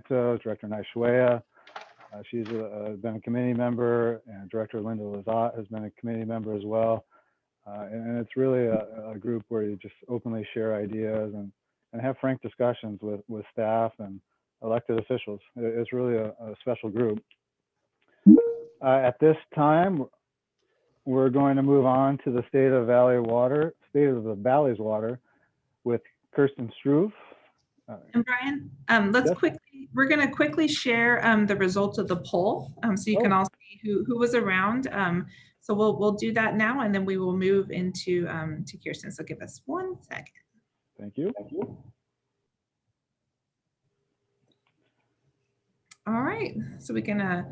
Director Naishwea. She's been a committee member, and Director Linda Lazat has been a committee member as well. And it's really a group where you just openly share ideas and have frank discussions with staff and elected officials. It's really a special group. At this time, we're going to move on to the state of the Valley's water with Kirsten Struve. And Brian, we're going to quickly share the results of the poll, so you can all see who was around. So we'll do that now, and then we will move into to Kirsten. So give us 1 second. Thank you. All right, so we can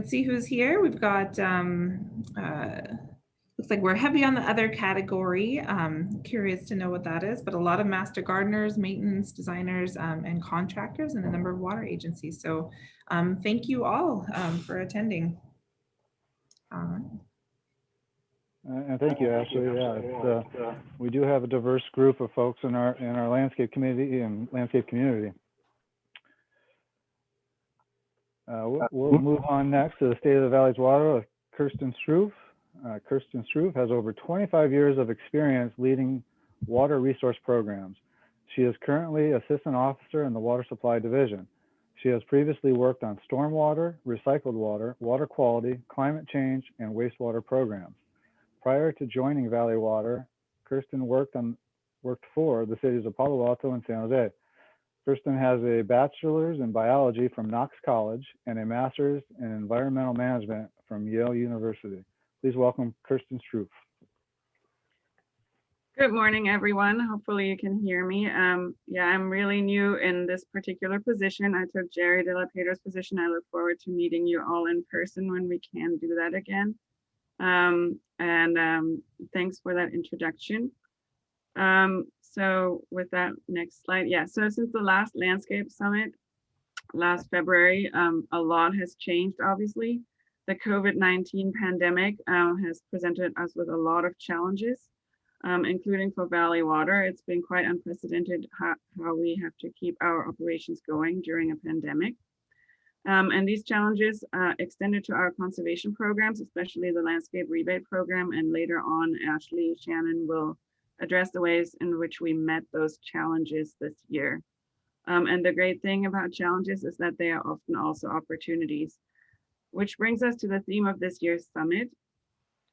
see who's here. We've got looks like we're heavy on the other category. Curious to know what that is, but a lot of master gardeners, maintenance designers, and contractors, and a number of water agencies. So thank you all for attending. And thank you, Ashley. Yeah, we do have a diverse group of folks in our landscape committee and landscape community. We'll move on next to the state of the Valley's water with Kirsten Struve. Kirsten Struve has over 25 years of experience leading water resource programs. She is currently assistant officer in the water supply division. She has previously worked on stormwater, recycled water, water quality, climate change, and wastewater programs. Prior to joining Valley Water, Kirsten worked for the cities of Palo Alto and San Jose. Kirsten has a bachelor's in biology from Knox College and a master's in environmental management from Yale University. Please welcome Kirsten Struve. Good morning, everyone. Hopefully you can hear me. Yeah, I'm really new in this particular position. I took Jerry De La Pedro's position. I look forward to meeting you all in person when we can do that again. Thanks for that introduction. So with that, next slide. Yeah, so since the last landscape summit last February, a lot has changed, obviously. The COVID-19 pandemic has presented us with a lot of challenges, including for Valley Water. It's been quite unprecedented how we have to keep our operations going during a pandemic. And these challenges extended to our conservation programs, especially the landscape rebate program, and later on, Ashley Shannon will address the ways in which we met those challenges this year. And the great thing about challenges is that they are often also opportunities, which brings us to the theme of this year's summit,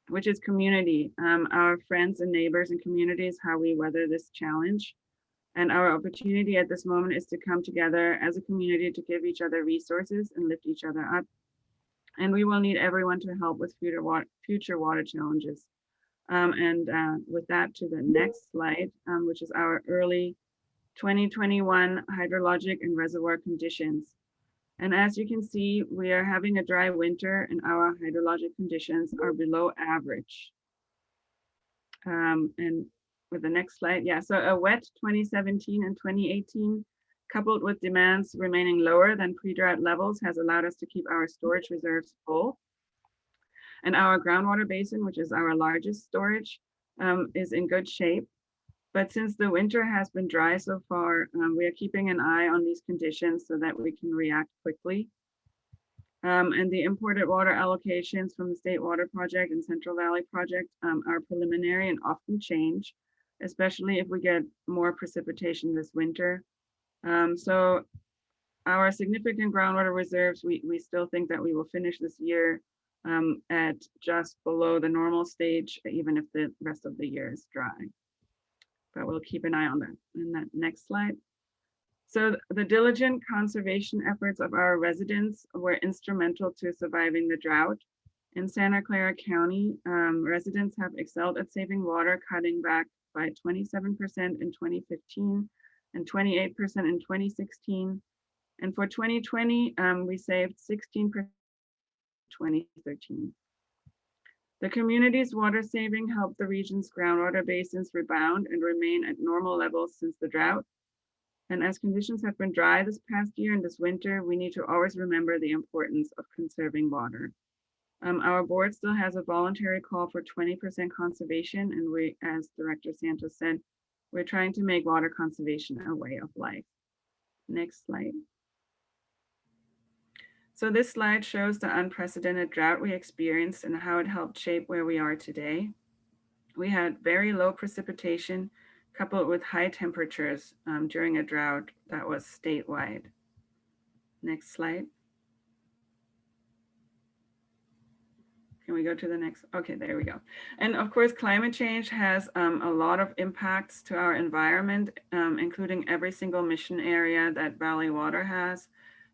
which is community, our friends and neighbors and communities, how we weather this challenge. And our opportunity at this moment is to come together as a community to give each other resources and lift each other up. And we will need everyone to help with future water challenges. With that, to the next slide, which is our early 2021 hydrologic and reservoir conditions. And as you can see, we are having a dry winter and our hydrologic conditions are below average. And with the next slide, yeah, so a wet 2017 and 2018 coupled with demands remaining lower than pre-drought levels has allowed us to keep our storage reserves full. And our groundwater basin, which is our largest storage, is in good shape. But since the winter has been dry so far, we are keeping an eye on these conditions so that we can react quickly. And the imported water allocations from the State Water Project and Central Valley Project are preliminary and often change, especially if we get more precipitation this winter. So our significant groundwater reserves, we still think that we will finish this year at just below the normal stage, even if the rest of the year is dry. But we'll keep an eye on that. In that next slide. So the diligent conservation efforts of our residents were instrumental to surviving the drought. In Santa Clara County, residents have excelled at saving water, cutting back by 27% in 2015 and 28% in 2016. And for 2020, we saved 16% in 2013. The community's water saving helped the region's groundwater basins rebound and remain at normal levels since the drought. And as conditions have been dry this past year and this winter, we need to always remember the importance of conserving water. Our board still has a voluntary call for 20% conservation, and we, as Director Santos said, we're trying to make water conservation a way of life. Next slide. So this slide shows the unprecedented drought we experienced and how it helped shape where we are today. We had very low precipitation coupled with high temperatures during a drought that was statewide. Next slide. Can we go to the next? Okay, there we go. And of course, climate change has a lot of impacts to our environment, including every single mission area that Valley Water has,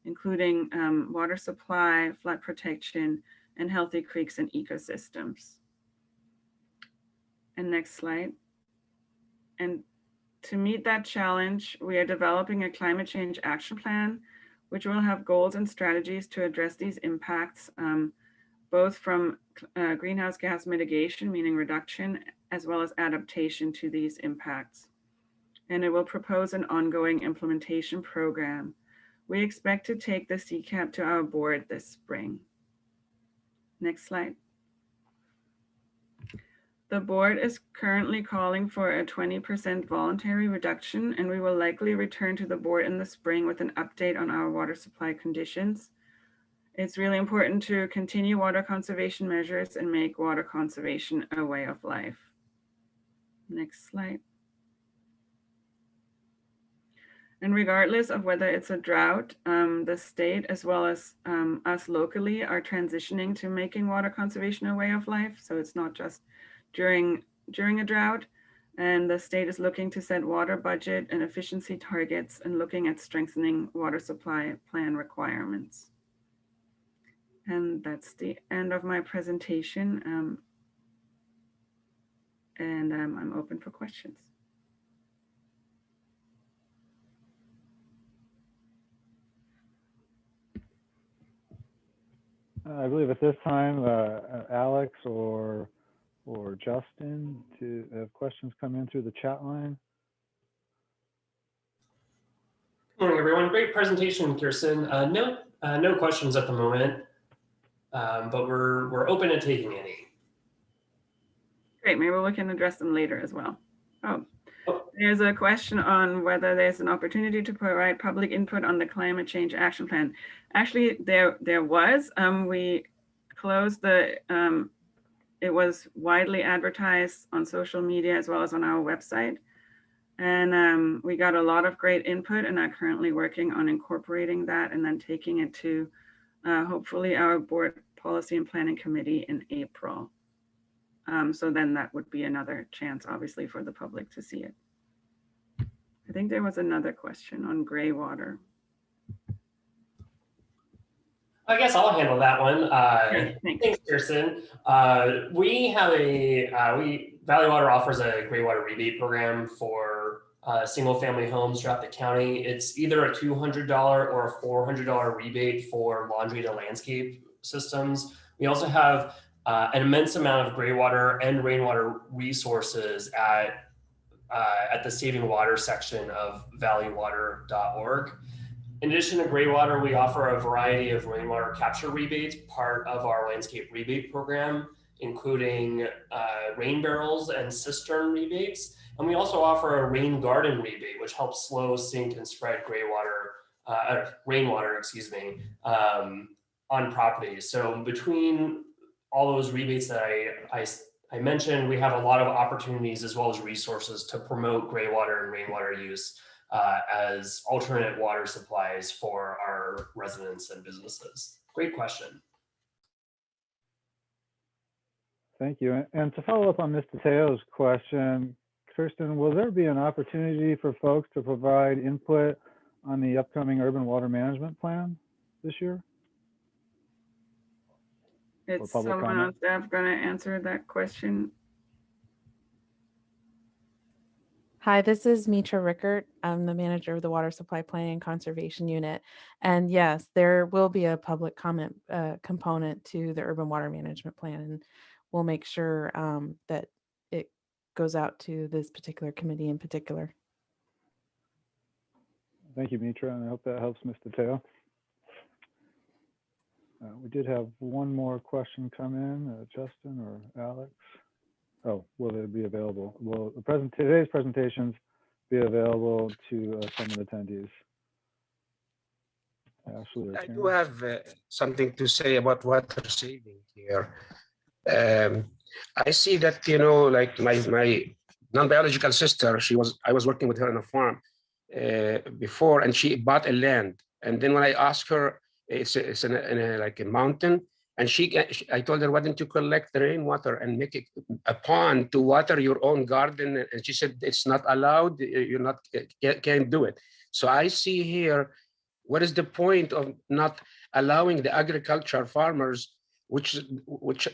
including water supply, flood protection, and healthy creeks and ecosystems. And next slide. And to meet that challenge, we are developing a climate change action plan, which will have goals and strategies to address these impacts, both from greenhouse gas mitigation, meaning reduction, as well as adaptation to these impacts. And it will propose an ongoing implementation program. We expect to take the CCAP to our board this spring. Next slide. The board is currently calling for a 20% voluntary reduction, and we will likely return to the board in the spring with an update on our water supply conditions. It's really important to continue water conservation measures and make water conservation a way of life. Next slide. And regardless of whether it's a drought, the state as well as us locally are transitioning to making water conservation a way of life. So it's not just during a drought, and the state is looking to set water budget and efficiency targets and looking at strengthening water supply plan requirements. And that's the end of my presentation. I'm open for questions. I believe at this time, Alex or Justin to have questions come in through the chat line. Good morning, everyone. Great presentation, Kirsten. No questions at the moment, but we're open to taking any. Great, maybe we can address them later as well. There's a question on whether there's an opportunity to provide public input on the climate change action plan. Actually, there was. We closed the, it was widely advertised on social media as well as on our website. And we got a lot of great input and are currently working on incorporating that and then taking it to hopefully our board policy and planning committee in April. So then that would be another chance, obviously, for the public to see it. I think there was another question on gray water. I guess I'll handle that one. Thanks, Kirsten. We have Valley Water offers a gray water rebate program for single family homes throughout the county. It's either a $200 or a $400 rebate for laundry to landscape systems. We also have an immense amount of gray water and rainwater resources at the Saving Water section of valleywater.org. In addition to gray water, we offer a variety of rainwater capture rebates, part of our landscape rebate program, including rain barrels and cistern rebates. And we also offer a rain garden rebate, which helps slow, sink, and spread rainwater, on properties. So between all those rebates that I mentioned, we have a lot of opportunities as well as resources to promote gray water and rainwater use as alternate water supplies for our residents and businesses. Great question. Thank you. And to follow up on Mr. Teo's question, Kirsten, will there be an opportunity for folks to provide input on the upcoming urban water management plan this year? It's someone on staff going to answer that question. Hi, this is Mitra Rickert. I'm the manager of the Water Supply Planning and Conservation Unit. And yes, there will be a public comment component to the Urban Water Management Plan, and we'll make sure that it goes out to this particular committee in particular. Thank you, Mitra, and I hope that helps Mr. Teo. We did have one more question come in, Justin or Alex. Oh, will it be available? Will today's presentations be available to some of the attendees? Ashley or I do Karen? have something to say about water saving here. Um, I see that, you know, like my non-biological sister, I was working with her on a farm before, and she bought a land. And then when I asked her, it's in a like a mountain, and I told her, why don't you collect the rainwater and make it a pond to water your own garden? And she said, it's not allowed. You're not, can't do it. So I see here, what is the point of not allowing the agriculture farmers, which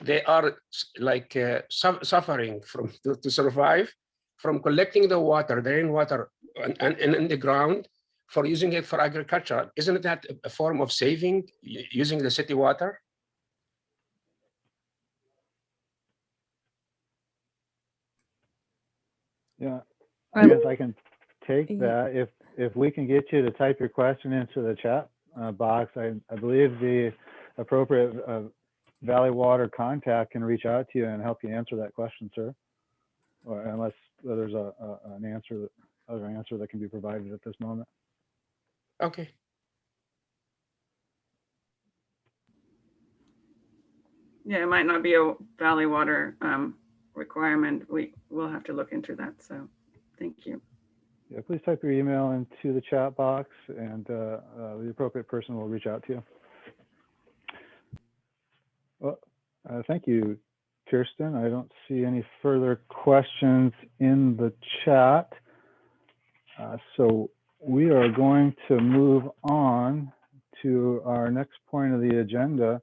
they are like suffering from to survive, from collecting the water, the rainwater, and in the ground for using it for agriculture? Isn't that a form of saving using the city water? Yeah, I guess I can take Ye- that. If we can get you to type your question into the chat box, I believe the appropriate Valley Water contact can reach out to you and help you answer that question, sir. Or unless there's an other answer that can be provided at this moment. Okay. Yeah, it might not be a Valley Water requirement. We'll have to look into that. So thank you. Yeah, please type your email into the chat box and the appropriate person will reach out to you. Well, thank you, Kirsten. I don't see any further questions in the chat. So we are going to move on to our next point of the agenda,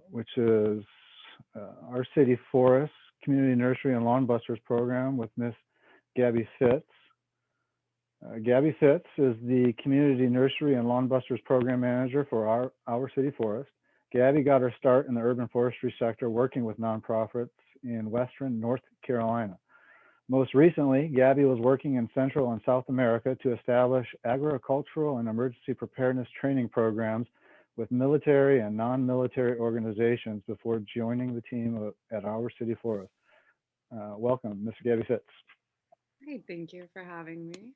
which is our city forest, community nursery and lawn busters program with Miss Gabby Fitz. Gabby Fitz is the community nursery and lawn busters program manager for our city forest. Gabby got her start in the urban forestry sector working with nonprofits in Western North Carolina. Most recently, Gabby was working in Central and South America to establish agricultural and emergency preparedness training programs with military and non-military organizations before joining the team at our city forest. Welcome, Ms. Gabby Fitz. Great, thank you for having me.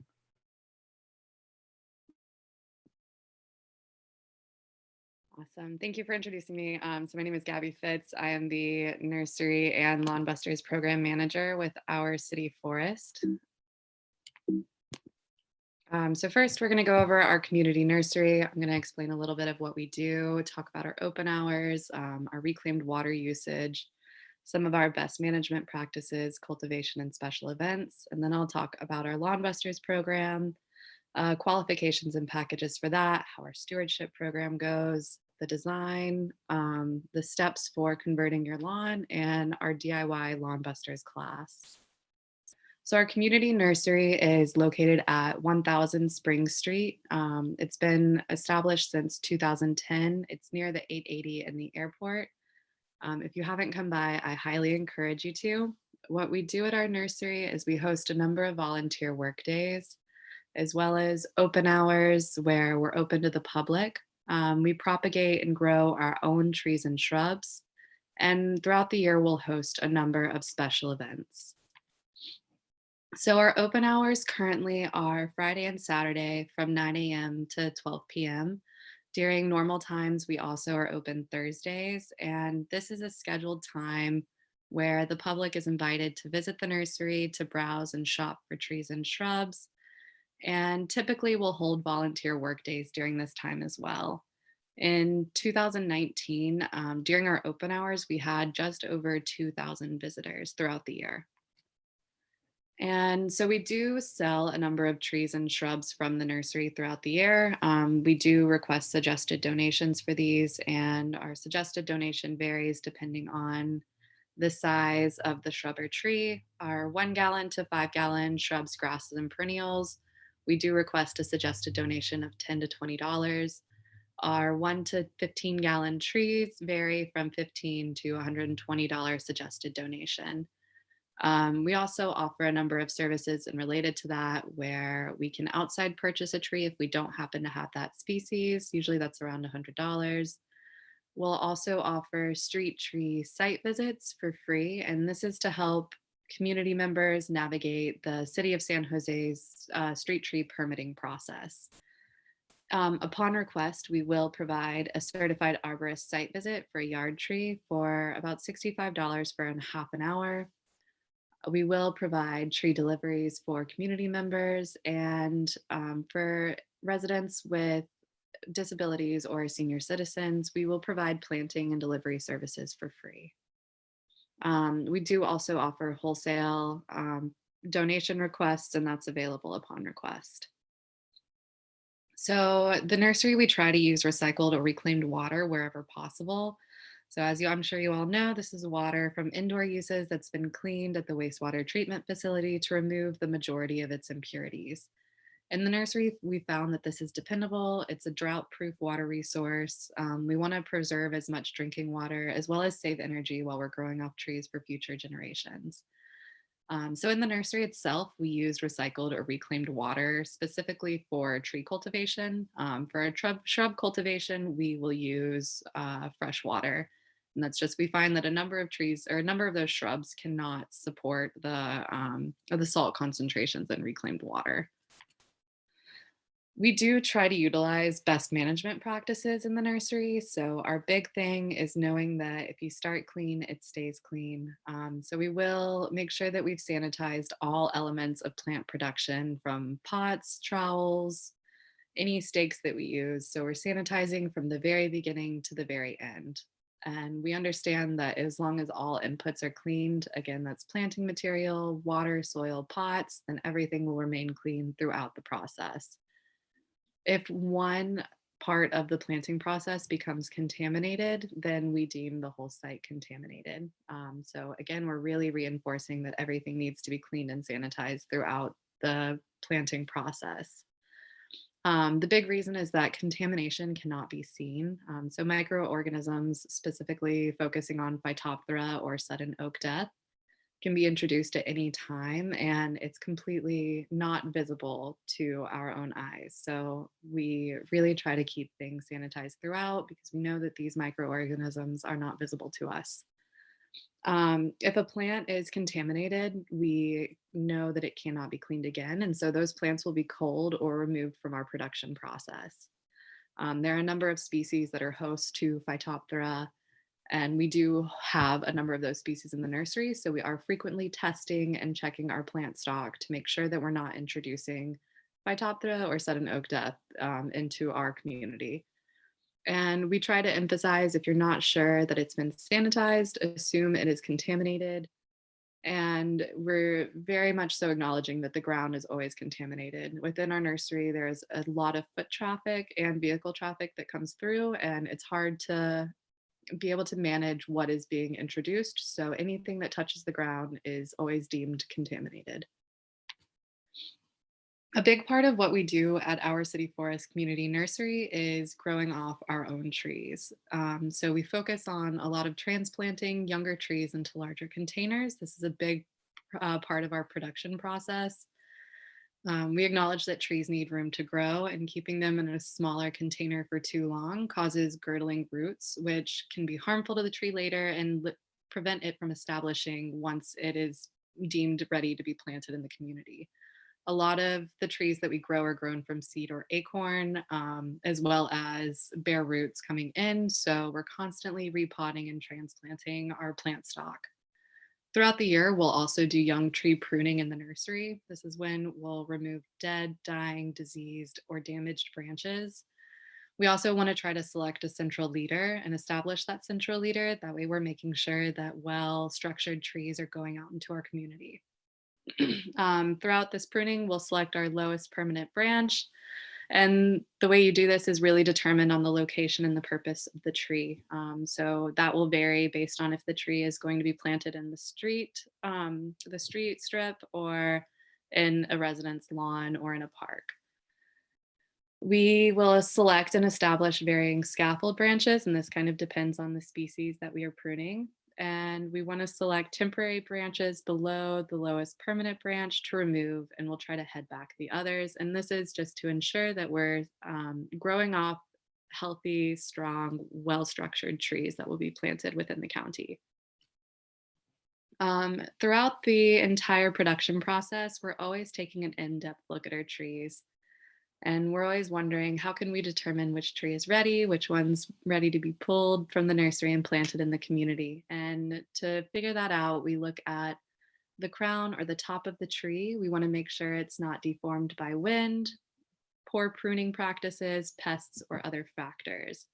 Awesome. Thank you for introducing me. So my name is Gabby Fitz. I am the Nursery and Lawn Busters Program Manager with our city forest. So first, we're going to go over our community nursery. I'm going to explain a little bit of what we do, talk about our open hours, our reclaimed water usage, some of our best management practices, cultivation and special events, and then I'll talk about our Lawn Busters program, qualifications and packages for that, how our stewardship program goes, the design, the steps for converting your lawn, and our DIY Lawn Busters class. So our community nursery is located at 1000 Spring Street. It's been established since 2010. It's near the 880 and the airport. If you haven't come by, I highly encourage you to. What we do at our nursery is we host a number of volunteer work days, as well as open hours where we're open to the public. We propagate and grow our own trees and shrubs. And throughout the year, we'll host a number of special events. So our open hours currently are Friday and Saturday from 9 a.m. to 12 p.m. During normal times, we also are open Thursdays, and this is a scheduled time where the public is invited to visit the nursery to browse and shop for trees and shrubs. And typically we'll hold volunteer work days during this time as well. In 2019, during our open hours, we had just over 2,000 visitors throughout the year. And so we do sell a number of trees and shrubs from the nursery throughout the year. We do request suggested donations for these, and our suggested donation varies depending on the size of the shrub or tree. Our 1 gallon to 5 gallon shrubs, grasses, and perennials, we do request a suggested donation of $10 to $20. Our 1 to 15 gallon trees vary from $15 to $120 suggested donation. We also offer a number of services and related to that where we can outside purchase a tree if we don't happen to have that species. Usually that's around $100. We'll also offer street tree site visits for free, and this is to help community members navigate the City of San Jose's street tree permitting process. Upon request, we will provide a certified arborist site visit for a yard tree for about $65 for half an hour. We will provide tree deliveries for community members and for residents with disabilities or senior citizens, we will provide planting and delivery services for free. We do also offer wholesale donation requests, and that's available upon request. So the nursery, we try to use recycled or reclaimed water wherever possible. So I'm sure you all know, this is water from indoor uses that's been cleaned at the wastewater treatment facility to remove the majority of its impurities. In the nursery, we found that this is dependable. It's a drought-proof water resource. We want to preserve as much drinking water as well as save energy while we're growing off trees for future generations. So in the nursery itself, we use recycled or reclaimed water specifically for tree cultivation. For a shrub cultivation, we will use fresh water. And that's just, we find that a number of trees or a number of those shrubs cannot support the salt concentrations in reclaimed water. We do try to utilize best management practices in the nursery. So our big thing is knowing that if you start clean, it stays clean. So we will make sure that we've sanitized all elements of plant production, from pots, trowels, any stakes that we use. So we're sanitizing from the very beginning to the very end. And we understand that as long as all inputs are cleaned, again, that's planting material, water, soil, pots, then everything will remain clean throughout the process. If one part of the planting process becomes contaminated, then we deem the whole site contaminated. So again, we're really reinforcing that everything needs to be cleaned and sanitized throughout the planting process. The big reason is that contamination cannot be seen. So microorganisms, specifically focusing on Phytophthora or sudden oak death, can be introduced at any time, and it's completely not visible to our own eyes. So we really try to keep things sanitized throughout because we know that these microorganisms are not visible to us. If a plant is contaminated, we know that it cannot be cleaned again. And so those plants will be culled or removed from our production process. There are a number of species that are host to Phytophthora, and we do have a number of those species in the nursery. So we are frequently testing and checking our plant stock to make sure that we're not introducing Phytophthora or sudden oak death into our community. And we try to emphasize, if you're not sure that it's been sanitized, assume it is contaminated. And we're very much so acknowledging that the ground is always contaminated. Within our nursery, there's a lot of foot traffic and vehicle traffic that comes through, and it's hard to be able to manage what is being introduced. So anything that touches the ground is always deemed contaminated. A big part of what we do at our City Forest Community Nursery is growing off our own trees. So we focus on a lot of transplanting younger trees into larger containers. This is a big part of our production process. We acknowledge that trees need room to grow, and keeping them in a smaller container for too long causes girdling roots, which can be harmful to the tree later and prevent it from establishing once it is deemed ready to be planted in the community. A lot of the trees that we grow are grown from seed or acorn, as well as bare roots coming in. So we're constantly repotting and transplanting our plant stock. Throughout the year, we'll also do young tree pruning in the nursery. This is when we'll remove dead, dying, diseased, or damaged branches. We also want to try to select a central leader and establish that central leader. That way we're making sure that well-structured trees are going out into our community. Throughout this pruning, we'll select our lowest permanent branch. And the way you do this is really determined on the location and the purpose of the tree. So that will vary based on if the tree is going to be planted in the street strip, or in a residence lawn, or in a park. We will select and establish varying scaffold branches, and this kind of depends on the species that we are pruning. And we want to select temporary branches below the lowest permanent branch to remove, and we'll try to head back the others. And this is just to ensure that we're growing off healthy, strong, well-structured trees that will be planted within the county. Throughout the entire production process, we're always taking an in-depth look at our trees. And we're always wondering, how can we determine which tree is ready, which one's ready to be pulled from the nursery and planted in the community? And to figure that out, we look at the crown or the top of the tree. We want to make sure it's not deformed by wind, poor pruning practices, pests, or other factors.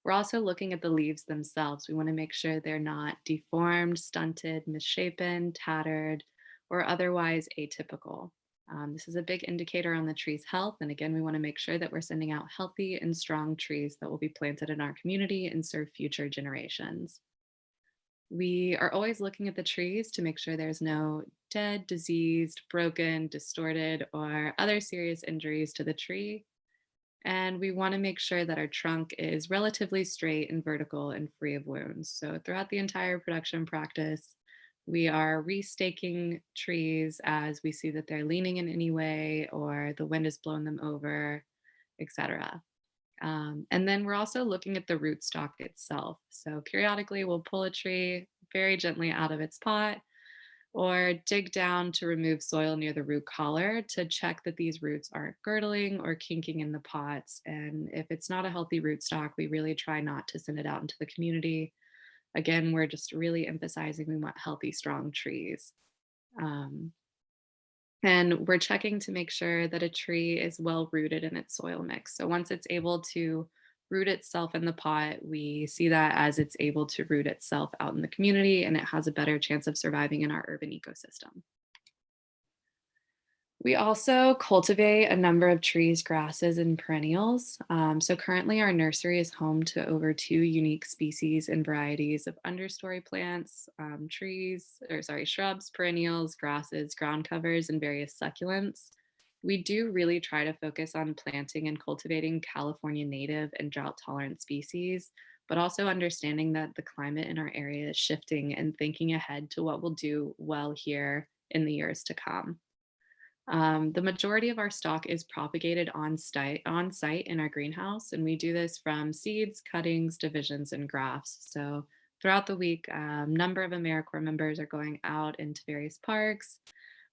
We're also looking at the leaves themselves. We want to make sure they're not deformed, stunted, misshapen, tattered, or otherwise atypical. This is a big indicator on the tree's health. And again, we want to make sure that we're sending out healthy and strong trees that will be planted in our community and serve future generations. We are always looking at the trees to make sure there's no dead, diseased, broken, distorted, or other serious injuries to the tree. And we want to make sure that our trunk is relatively straight and vertical and free of wounds. So throughout the entire production practice, we are restaking trees as we see that they're leaning in any way or the wind has blown them over, etc. And then we're also looking at the rootstock itself. So periodically we'll pull a tree very gently out of its pot or dig down to remove soil near the root collar to check that these roots aren't girdling or kinking in the pots. And if it's not a healthy rootstock, we really try not to send it out into the community. Again, we're just really emphasizing we want healthy, strong trees. And we're checking to make sure that a tree is well rooted in its soil mix. So once it's able to root itself in the pot, we see that as it's able to root itself out in the community and it has a better chance of surviving in our urban ecosystem. We also cultivate a number of trees, grasses, and perennials. So currently our nursery is home to over 2 unique species and varieties of understory plants, shrubs, perennials, grasses, ground covers, and various succulents. We do really try to focus on planting and cultivating California native and drought tolerant species, but also understanding that the climate in our area is shifting and thinking ahead to what will do well here in the years to come. The majority of our stock is propagated on site in our greenhouse, and we do this from seeds, cuttings, divisions, and grafts. So throughout the week, a number of AmeriCorps members are going out into various parks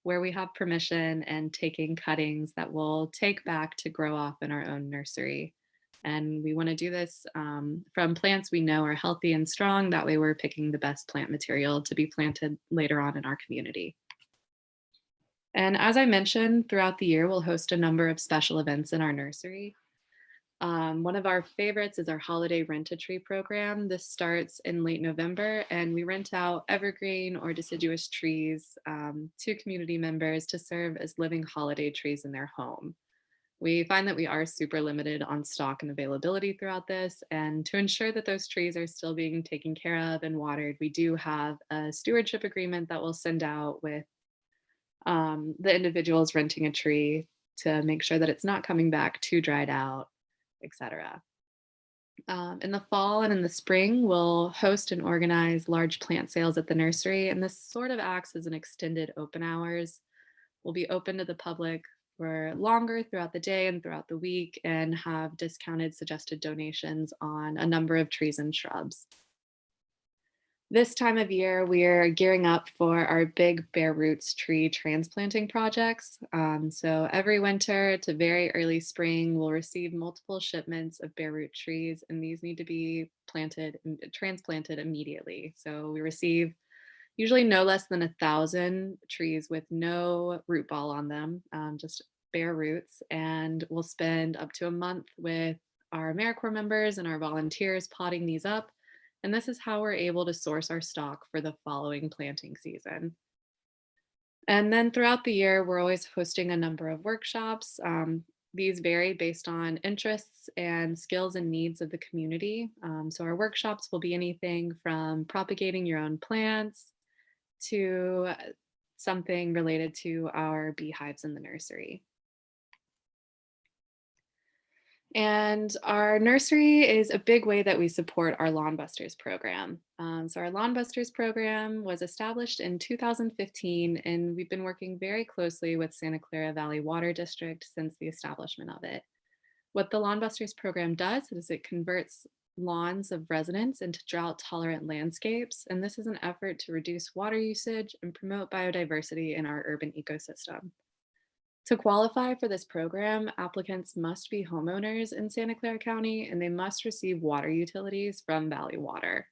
where we have permission and taking cuttings that we'll take back to grow off in our own nursery. And we want to do this from plants we know are healthy and strong. That way we're picking the best plant material to be planted later on in our community. And as I mentioned, throughout the year, we'll host a number of special events in our nursery. One of our favorites is our holiday rent-a-tree program. This starts in late November, and we rent out evergreen or deciduous trees to community members to serve as living holiday trees in their home. We find that we are super limited on stock and availability throughout this, and to ensure that those trees are still being taken care of and watered, we do have a stewardship agreement that we'll send out with the individuals renting a tree to make sure that it's not coming back too dried out, etc. In the fall and in the spring, we'll host and organize large plant sales at the nursery, and this sort of acts as an extended open hours. We'll be open to the public for longer throughout the day and throughout the week and have discounted suggested donations on a number of trees and shrubs. This time of year, we're gearing up for our big bare roots tree transplanting projects. So every winter to very early spring, we'll receive multiple shipments of bare root trees, and these need to be transplanted immediately. So we receive usually no less than 1,000 trees with no root ball on them, just bare roots. And we'll spend up to a month with our AmeriCorps members and our volunteers potting these up. And this is how we're able to source our stock for the following planting season. And then throughout the year, we're always hosting a number of workshops. These vary based on interests and skills and needs of the community. So our workshops will be anything from propagating your own plants to something related to our beehives in the nursery. And our nursery is a big way that we support our Lawn Busters program. So our Lawn Busters program was established in 2015, and we've been working very closely with Santa Clara Valley Water District since the establishment of it. What the Lawn Busters program does is it converts lawns of residents into drought-tolerant landscapes, and this is an effort to reduce water usage and promote biodiversity in our urban ecosystem. To qualify for this program, applicants must be homeowners in Santa Clara County and they must receive water utilities from Valley Water.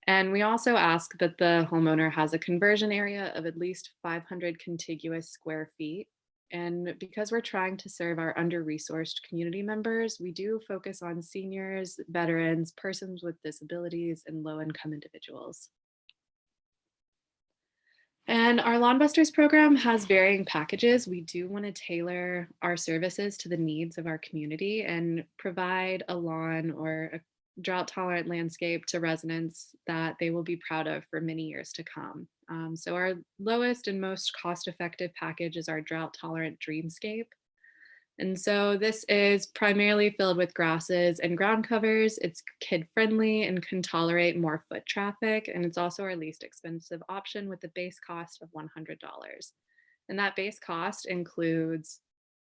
And we also ask that the homeowner has a conversion area of at least 500 contiguous square feet. And because we're trying to serve our under-resourced community members, we do focus on seniors, veterans, persons with disabilities, and low-income individuals. And our Lawn Busters program has varying packages. We do want to tailor our services to the needs of our community and provide a lawn or a drought tolerant landscape to residents that they will be proud of for many years to come. So our lowest and most cost-effective package is our drought tolerant dreamscape. And so this is primarily filled with grasses and ground covers. It's kid friendly and can tolerate more foot traffic. And it's also our least expensive option with a base cost of $100. And that base cost includes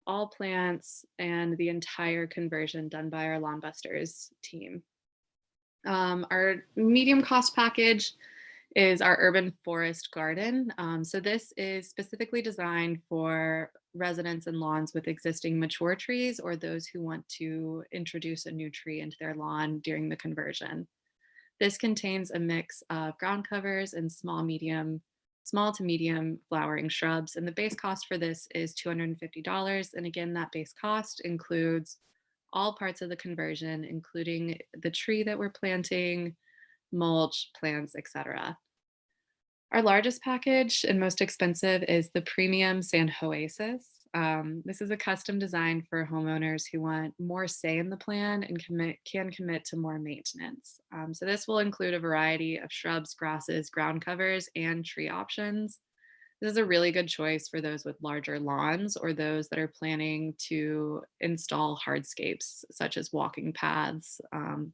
all plants and the entire conversion done by our Lawn Busters team. Our medium cost package is our urban forest garden. So this is specifically designed for residents and lawns with existing mature trees or those who want to introduce a new tree into their lawn during the conversion. This contains a mix of ground covers and small to medium flowering shrubs. And the base cost for this is $250. And again, that base cost includes all parts of the conversion, including the tree that we're planting, mulch, plants, etc. Our largest package and most expensive is the Premium San Oasis. This is a custom design for homeowners who want more say in the plan and can commit to more maintenance. So this will include a variety of shrubs, grasses, ground covers, and tree options. This is a really good choice for those with larger lawns or those that are planning to install hardscapes such as walking paths,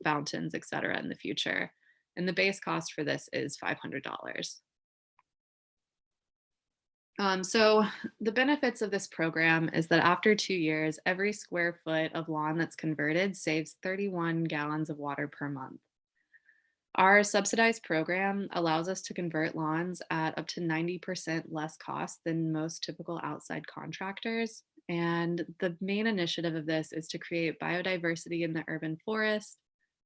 fountains, etc. in the future. And the base cost for this is $500. So the benefits of this program is that after 2 years, every square foot of lawn that's converted saves 31 gallons of water per month. Our subsidized program allows us to convert lawns at up to 90% less cost than most typical outside contractors. And the main initiative of this is to create biodiversity in the urban forest,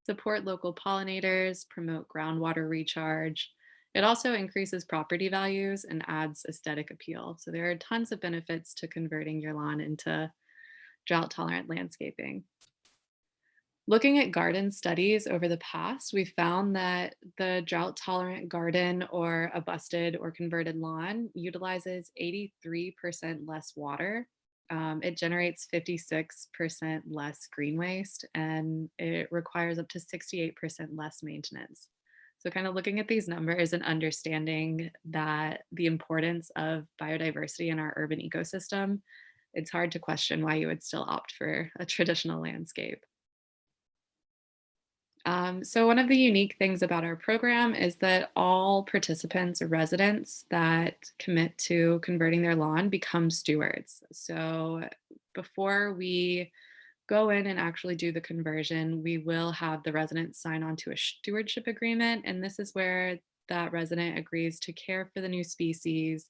support local pollinators, promote groundwater recharge. It also increases property values and adds aesthetic appeal. So there are tons of benefits to converting your lawn into drought tolerant landscaping. Looking at garden studies over the past, we found that the drought tolerant garden or a busted or converted lawn utilizes 83% less water. It generates 56% less green waste, and it requires up to 68% less maintenance. So kind of looking at these numbers and understanding that the importance of biodiversity in our urban ecosystem, it's hard to question why you would still opt for a traditional landscape. So one of the unique things about our program is that all participants or residents that commit to converting their lawn become stewards. So before we go in and actually do the conversion, we will have the residents sign on to a stewardship agreement. And this is where that resident agrees to care for the new species.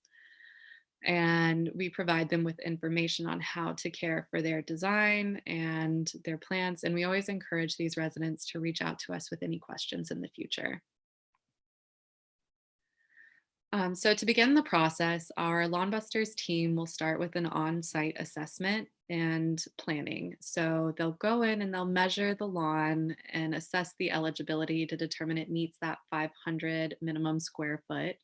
And we provide them with information on how to care for their design and their plants. And we always encourage these residents to reach out to us with any questions in the future. So to begin the process, our Lawn Busters team will start with an on-site assessment and planning. So they'll go in and they'll measure the lawn and assess the eligibility to determine it meets that 500 minimum square foot.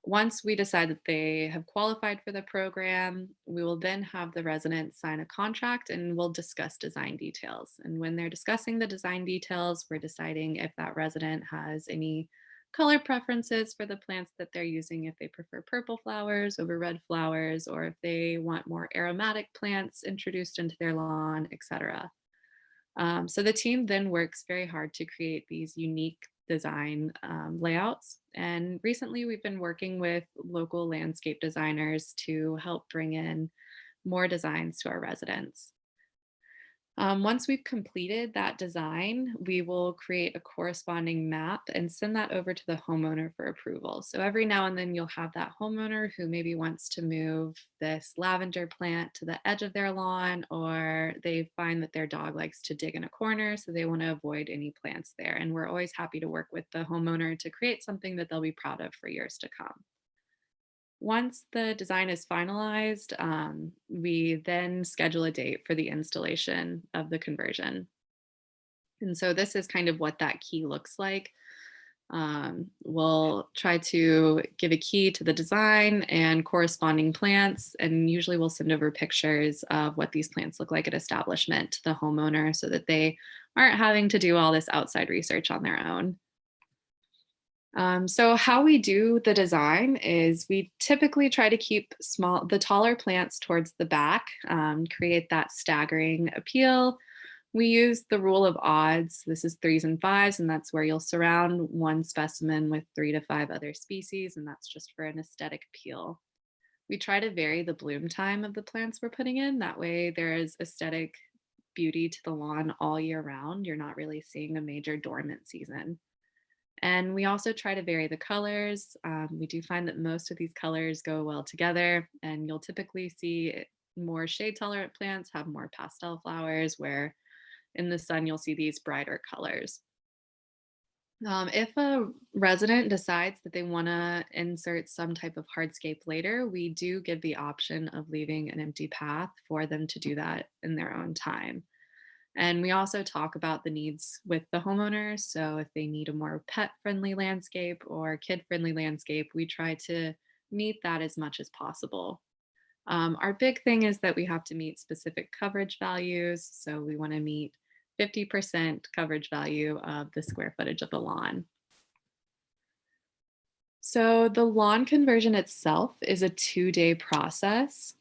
Once we decide that they have qualified for the program, we will then have the resident sign a contract and we'll discuss design details. And when they're discussing the design details, we're deciding if that resident has any color preferences for the plants that they're using, if they prefer purple flowers over red flowers, or if they want more aromatic plants introduced into their lawn, etc. So the team then works very hard to create these unique design layouts. And recently we've been working with local landscape designers to help bring in more designs to our residents. Once we've completed that design, we will create a corresponding map and send that over to the homeowner for approval. So every now and then you'll have that homeowner who maybe wants to move this lavender plant to the edge of their lawn, or they find that their dog likes to dig in a corner, so they want to avoid any plants there. And we're always happy to work with the homeowner to create something that they'll be proud of for years to come. Once the design is finalized, we then schedule a date for the installation of the conversion. And so this is kind of what that key looks like. We'll try to give a key to the design and corresponding plants, and usually we'll send over pictures of what these plants look like at establishment to the homeowner so that they aren't having to do all this outside research on their own. So how we do the design is we typically try to keep the taller plants towards the back, create that staggering appeal. We use the rule of odds. This is 3s and 5s, and that's where you'll surround one specimen with 3 to 5 other species, and that's just for an aesthetic appeal. We try to vary the bloom time of the plants we're putting in. That way there is aesthetic beauty to the lawn all year round. You're not really seeing a major dormant season. And we also try to vary the colors. We do find that most of these colors go well together, and you'll typically see more shade tolerant plants have more pastel flowers, where in the sun you'll see these brighter colors. If a resident decides that they want to insert some type of hardscape later, we do give the option of leaving an empty path for them to do that in their own time. And we also talk about the needs with the homeowner. So if they need a more pet-friendly landscape or kid-friendly landscape, we try to meet that as much as possible. Our big thing is that we have to meet specific coverage values. So we want to meet 50% coverage value of the square footage of the lawn. So the lawn conversion itself is a 2-day process.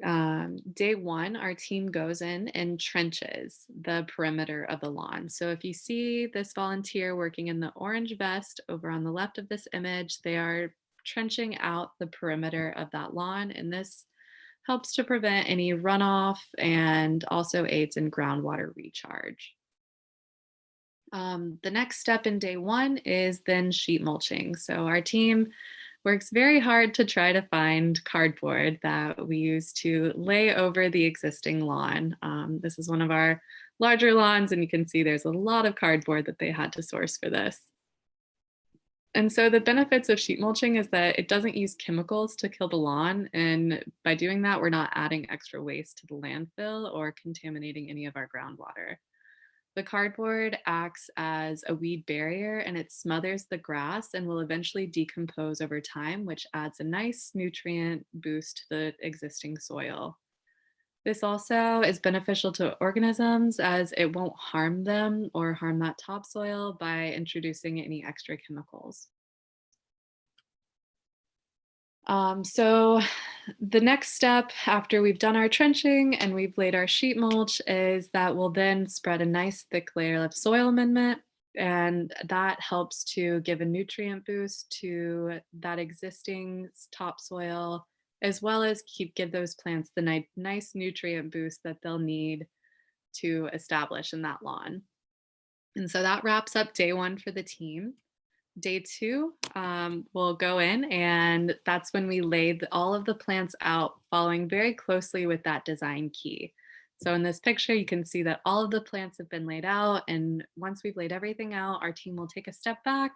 Day 1, our team goes in and trenches the perimeter of the lawn. So if you see this volunteer working in the orange vest over on the left of this image, they are trenching out the perimeter of that lawn, and this helps to prevent any runoff and also aids in groundwater recharge. The next step in day 1 is then sheet mulching. So our team works very hard to try to find cardboard that we use to lay over the existing lawn. This is one of our larger lawns, and you can see there's a lot of cardboard that they had to source for this. And so the benefits of sheet mulching is that it doesn't use chemicals to kill the lawn. And by doing that, we're not adding extra waste to the landfill or contaminating any of our groundwater. The cardboard acts as a weed barrier, and it smothers the grass and will eventually decompose over time, which adds a nice nutrient boost to the existing soil. This also is beneficial to organisms as it won't harm them or harm that topsoil by introducing any extra chemicals. So the next step after we've done our trenching and we've laid our sheet mulch is that we'll then spread a nice thick layer of soil amendment, and that helps to give a nutrient boost to that existing topsoil, as well as give those plants the nice nutrient boost that they'll need to establish in that lawn. And so that wraps up day 1 for the team. Day 2, we'll go in, and that's when we lay all of the plants out, following very closely with that design key. So in this picture, you can see that all of the plants have been laid out, and once we've laid everything out, our team will take a step back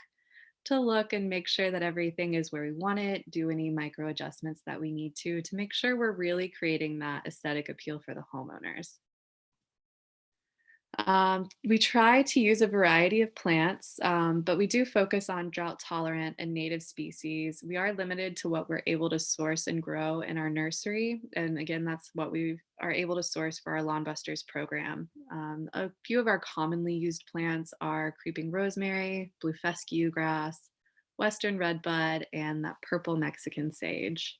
to look and make sure that everything is where we want it, do any micro adjustments that we need to make sure we're really creating that aesthetic appeal for the homeowners. We try to use a variety of plants, but we do focus on drought tolerant and native species. We are limited to what we're able to source and grow in our nursery. And again, that's what we are able to source for our Lawn Busters program. A few of our commonly used plants are creeping rosemary, blue fescue grass, western redbud, and that purple Mexican sage.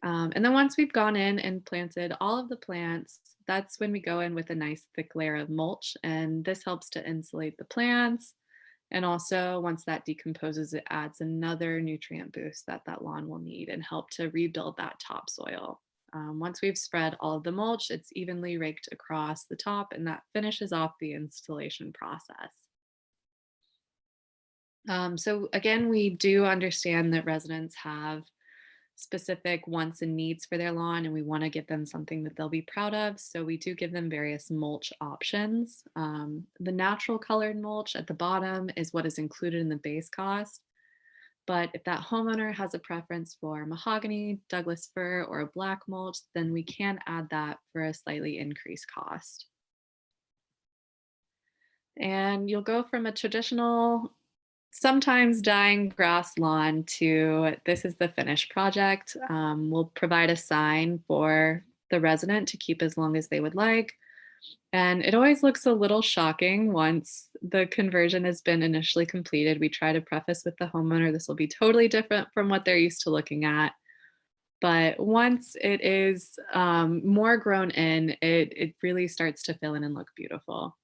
And then once we've gone in and planted all of the plants, that's when we go in with a nice thick layer of mulch. And this helps to insulate the plants. And also once that decomposes, it adds another nutrient boost that that lawn will need and help to rebuild that topsoil. Once we've spread all of the mulch, it's evenly raked across the top, and that finishes off the installation process. So again, we do understand that residents have specific wants and needs for their lawn, and we want to give them something that they'll be proud of. So we do give them various mulch options. The natural colored mulch at the bottom is what is included in the base cost. But if that homeowner has a preference for mahogany, Douglas fir, or a black mulch, then we can add that for a slightly increased cost. And you'll go from a traditional, sometimes dying grass lawn to this is the finished project. We'll provide a sign for the resident to keep as long as they would like. And it always looks a little shocking once the conversion has been initially completed. We try to preface with the homeowner, this will be totally different from what they're used to looking at. But once it is more grown in, it really starts to fill in and look beautiful.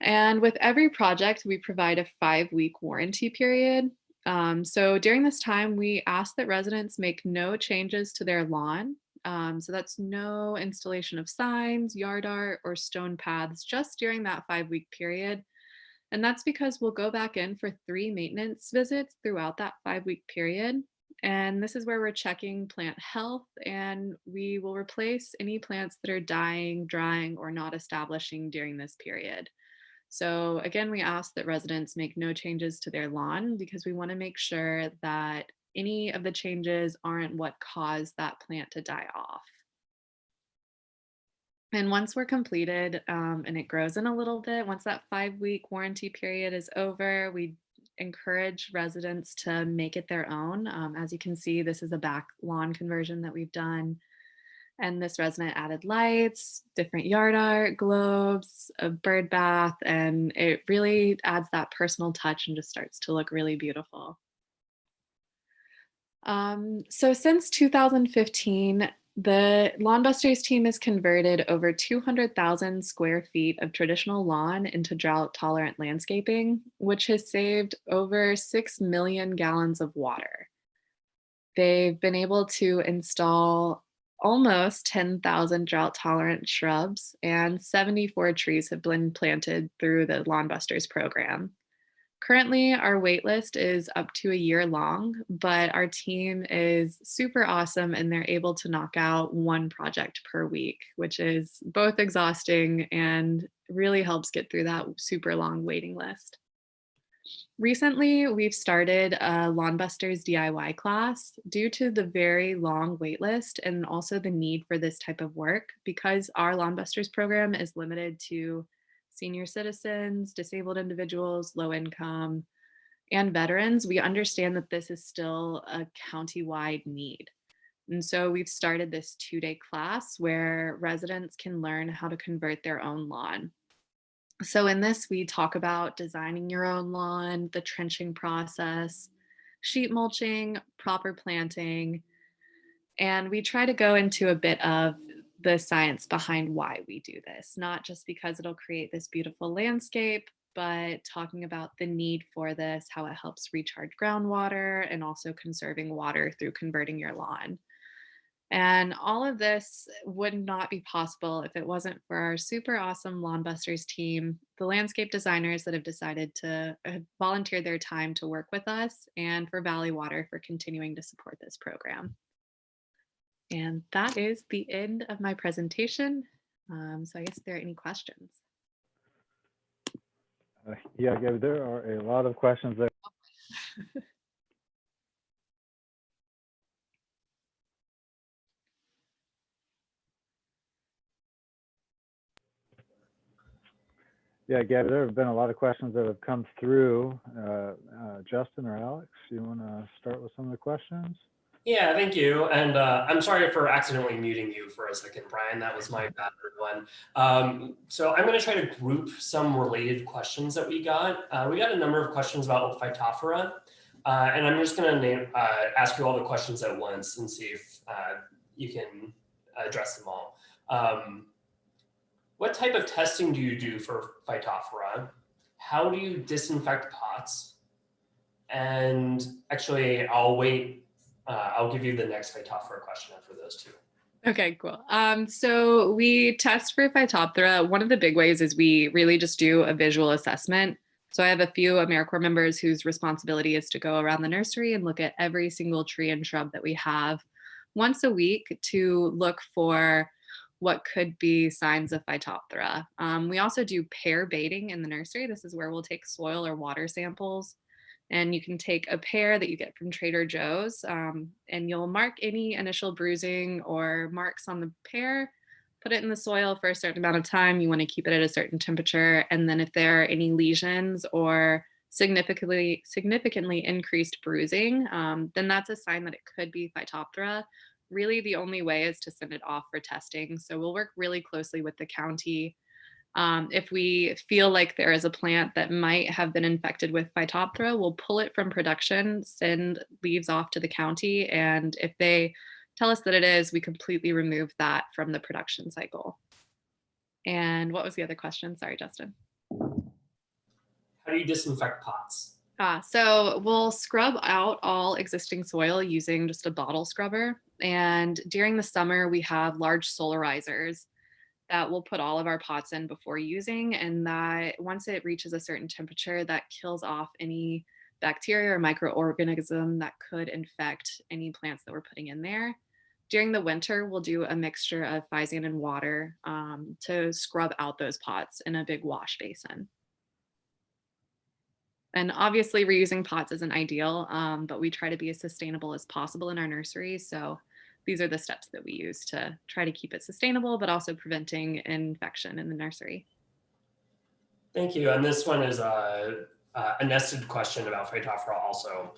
And with every project, we provide a 5-week warranty period. So during this time, we ask that residents make no changes to their lawn. So that's no installation of signs, yard art, or stone paths just during that 5-week period. And that's because we'll go back in for 3 maintenance visits throughout that 5-week period. And this is where we're checking plant health, and we will replace any plants that are dying, drying, or not establishing during this period. So again, we ask that residents make no changes to their lawn because we want to make sure that any of the changes aren't what caused that plant to die off. And once we're completed and it grows in a little bit, once that 5-week warranty period is over, we encourage residents to make it their own. As you can see, this is a back lawn conversion that we've done. And this resident added lights, different yard art, globes, a bird bath, and it really adds that personal touch and just starts to look really beautiful. So since 2015, the Lawn Busters team has converted over 200,000 square feet of traditional lawn into drought-tolerant landscaping, which has saved over 6 million gallons of water. They've been able to install almost 10,000 drought-tolerant shrubs, and 74 trees have been planted through the Lawn Busters program. Currently, our wait list is up to a year long, but our team is super awesome and they're able to knock out 1 project per week, which is both exhausting and really helps get through that super long waiting list. Recently, we've started a Lawn Busters DIY class due to the very long wait list and also the need for this type of work because our Lawn Busters program is limited to senior citizens, disabled individuals, low income, and veterans. We understand that this is still a county-wide need. And so we've started this 2-day class where residents can learn how to convert their own lawn. So in this, we talk about designing your own lawn, the trenching process, sheet mulching, proper planting, and we try to go into a bit of the science behind why we do this, not just because it'll create this beautiful landscape, but talking about the need for this, how it helps recharge groundwater, and also conserving water through converting your lawn. And all of this would not be possible if it wasn't for our super awesome Lawn Busters team, the landscape designers that have decided to volunteer their time to work with us, and for Valley Water for continuing to support this program. And that is the end of my presentation. So I guess if there are any questions. Yeah, Gabby, there are a lot of questions there. Yeah, Gabby, there have been a lot of questions that have come through. Justin or Alex, you want to start with some of the questions? Yeah, thank you. And I'm sorry for accidentally muting you for a second, Brian. That was my bad, everyone. So I'm going to try to group some related questions that we got. We got a number of questions about Phytophthora, and I'm just going to ask you all the questions at once and see if you can address them all. What type of testing do you do for Phytophthora? How do you disinfect pots? And actually, I'll wait. I'll give you the next Phytophthora question after those two. Okay, cool. So we test for Phytophthora. One of the big ways is we really just do a visual assessment. So I have a few AmeriCorps members whose responsibility is to go around the nursery and look at every single tree and shrub that we have once a week to look for what could be signs of Phytophthora. We also do pair baiting in the nursery. This is where we'll take soil or water samples, and you can take a pear that you get from Trader Joe's, and you'll mark any initial bruising or marks on the pear, put it in the soil for a certain amount of time. You want to keep it at a certain temperature. And then if there are any lesions or significantly increased bruising, then that's a sign that it could be Phytophthora. Really, the only way is to send it off for testing. So we'll work really closely with the county. If we feel like there is a plant that might have been infected with Phytophthora, we'll pull it from production, send leaves off to the county, and if they tell us that it is, we completely remove that from the production cycle. And what was the other question? Sorry, Justin. How do you disinfect pots? So we'll scrub out all existing soil using just a bottle scrubber. And during the summer, we have large solarizers that we'll put all of our pots in before using. And that once it reaches a certain temperature, that kills off any bacteria or microorganism that could infect any plants that we're putting in there. During the winter, we'll do a mixture of Physan and water to scrub out those pots in a big wash basin. And obviously reusing pots isn't ideal, but we try to be as sustainable as possible in our nursery. So these are the steps that we use to try to keep it sustainable, but also preventing infection in the nursery. Thank you. And this one is a nested question about Phytophthora also.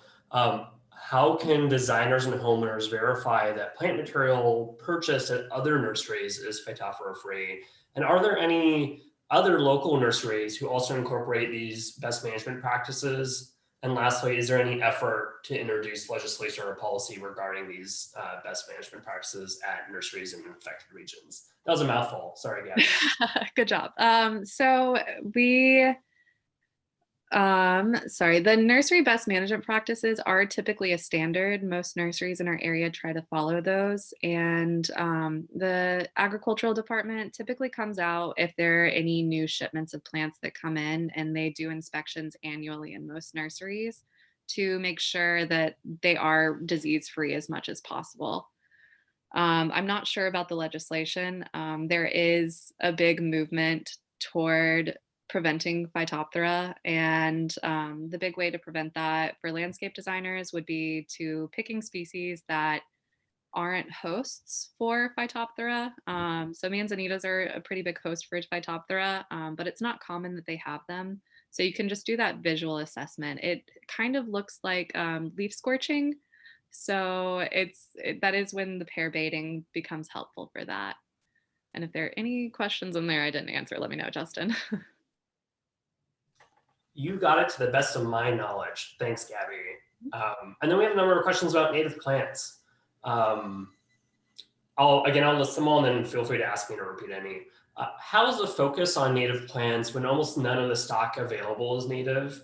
How can designers and homeowners verify that plant material purchased at other nurseries is Phytophthora free? And are there any other local nurseries who also incorporate these best management practices? And lastly, is there any effort to introduce legislation or policy regarding these best management practices at nurseries in infected regions? That was a mouthful. Sorry, Gabby. Good job. The nursery best management practices are typically a standard. Most nurseries in our area try to follow those. And the agricultural department typically comes out if there are any new shipments of plants that come in, and they do inspections annually in most nurseries to make sure that they are disease-free as much as possible. I'm not sure about the legislation. There is a big movement toward preventing Phytophthora, and the big way to prevent that for landscape designers would be to picking species that aren't hosts for Phytophthora. So manzanitas are a pretty big host for Phytophthora, but it's not common that they have them. So you can just do that visual assessment. It kind of looks like leaf scorching. So that is when the pair baiting becomes helpful for that. And if there are any questions in there I didn't answer, let me know, Justin. You got it to the best of my knowledge. Thanks, Gabby. And then we have a number of questions about native plants. I'll list them all and then feel free to ask me to repeat any. How is the focus on native plants when almost none of the stock available is native?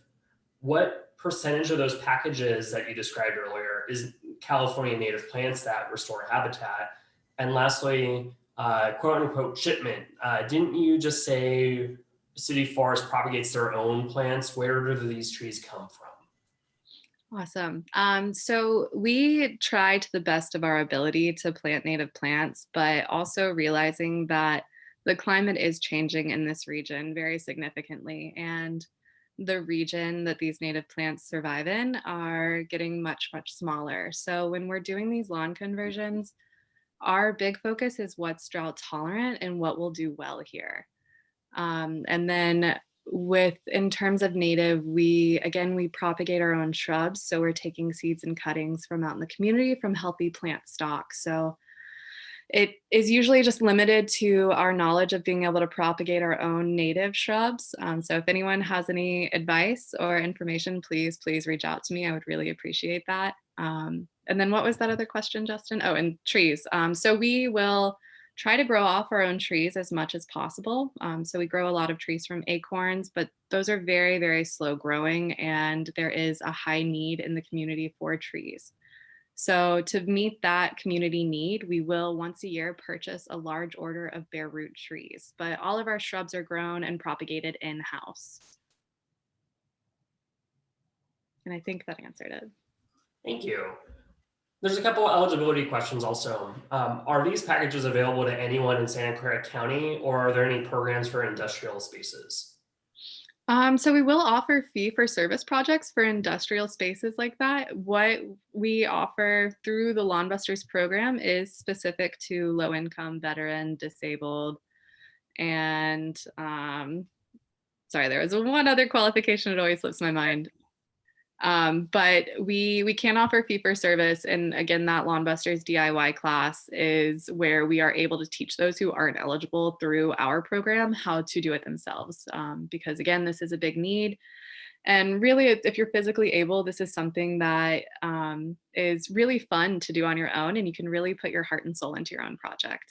What percentage of those packages that you described earlier is California native plants that restore habitat? And lastly, quote unquote shipment. Didn't you just say City Forest propagates their own plants? Where do these trees come from? Awesome. So we try to the best of our ability to plant native plants, but also realizing that the climate is changing in this region very significantly. And the region that these native plants survive in are getting much, much smaller. So when we're doing these lawn conversions, our big focus is what's drought tolerant and what will do well here. And then in terms of native, we propagate our own shrubs. So we're taking seeds and cuttings from out in the community from healthy plant stock. So it is usually just limited to our knowledge of being able to propagate our own native shrubs. So if anyone has any advice or information, please reach out to me. I would really appreciate that. And then what was that other question, Justin? Oh, and trees. So we will try to grow off our own trees as much as possible. So we grow a lot of trees from acorns, but those are very, very slow growing, and there is a high need in the community for trees. So to meet that community need, we will once a year purchase a large order of bare root trees, but all of our shrubs are grown and propagated in-house. And I think that answered it. Thank you. There's a couple of eligibility questions also. Are these packages available to anyone in Santa Clara County, or are there any programs for industrial spaces? So we will offer fee-for-service projects for industrial spaces like that. What we offer through the Lawn Busters program is specific to low-income, veteran, disabled, and sorry, there was one other qualification that always slips my mind. But we can offer fee-for-service, and again, that Lawn Busters DIY class is where we are able to teach those who aren't eligible through our program how to do it themselves. Because again, this is a big need, and really, if you're physically able, this is something that is really fun to do on your own, and you can really put your heart and soul into your own project.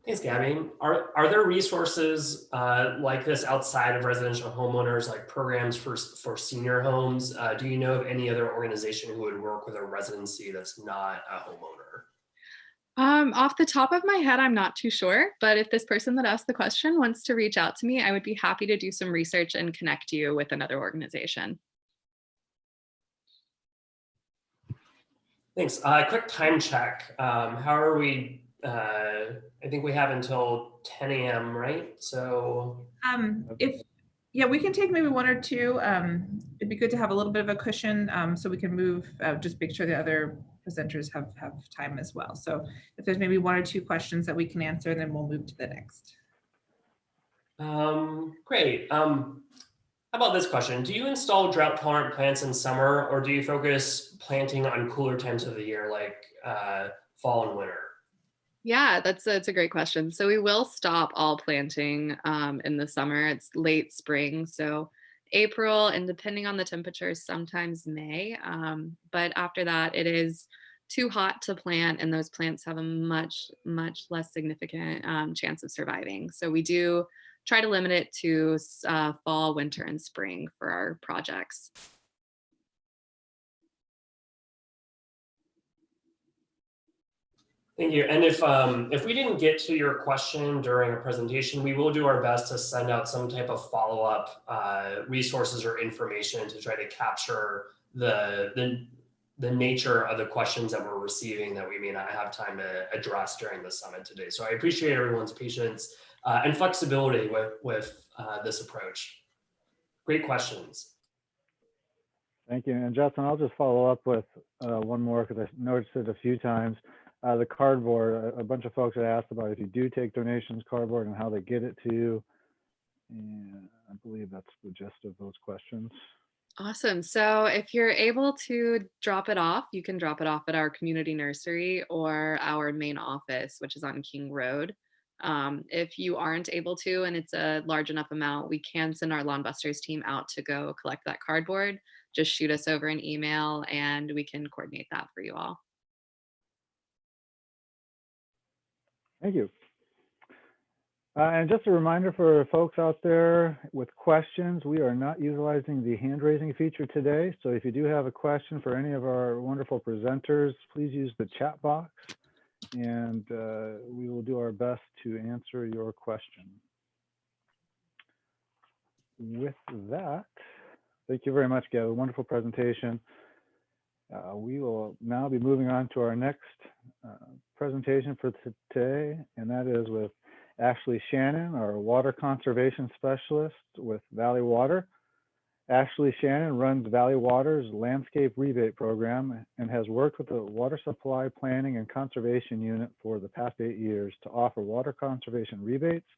Thanks, Gabby. Are there resources like this outside of residential homeowners, like programs for senior homes? Do you know of any other organization who would work with a residency that's not a homeowner? Off the top of my head, I'm not too sure, but if this person that asked the question wants to reach out to me, I would be happy to do some research and connect you with another organization. Thanks. Quick time check. How are we? I think we have until 10 a.m., right? So yeah, we can take maybe one or two. It'd be good to have a little bit of a cushion so we can move, just make sure the other presenters have time as well. So if there's maybe one or two questions that we can answer, then we'll move to the next. Great. How about this question? Do you install drought tolerant plants in summer, or do you focus planting on cooler times of the year, like fall and winter? Yeah, that's a great question. So we will stop all planting in the summer. It's late spring, so April, and depending on the temperatures, sometimes May. But after that, it is too hot to plant, and those plants have a much less significant chance of surviving. So we do try to limit it to fall, winter, and spring for our projects. Thank you. And if we didn't get to your question during a presentation, we will do our best to send out some type of follow-up resources or information to try to capture the nature of the questions that we're receiving that we may not have time to address during the summit today. So I appreciate everyone's patience and flexibility with this approach. Great questions. Thank you. And Justin, I'll just follow up with one more because I noticed it a few times. The cardboard, a bunch of folks had asked about if you do take donations, cardboard, and how they get it to you. And I believe that's the gist of those questions. Awesome. So if you're able to drop it off, you can drop it off at our community nursery or our main office, which is on King Road. If you aren't able to, and it's a large enough amount, we can send our Lawn Busters team out to go collect that cardboard. Just shoot us over an email and we can coordinate that for you all. Thank you. And just a reminder for folks out there with questions, we are not utilizing the hand raising feature today. So if you do have a question for any of our wonderful presenters, please use the chat box and we will do our best to answer your question. With that, thank you very much, Gail. A wonderful presentation. We will now be moving on to our next presentation for today, and that is with Ashley Shannon, our water conservation specialist with Valley Water. Ashley Shannon runs Valley Water's landscape rebate program and has worked with the Water Supply Planning and Conservation Unit for the past 8 years to offer water conservation rebates,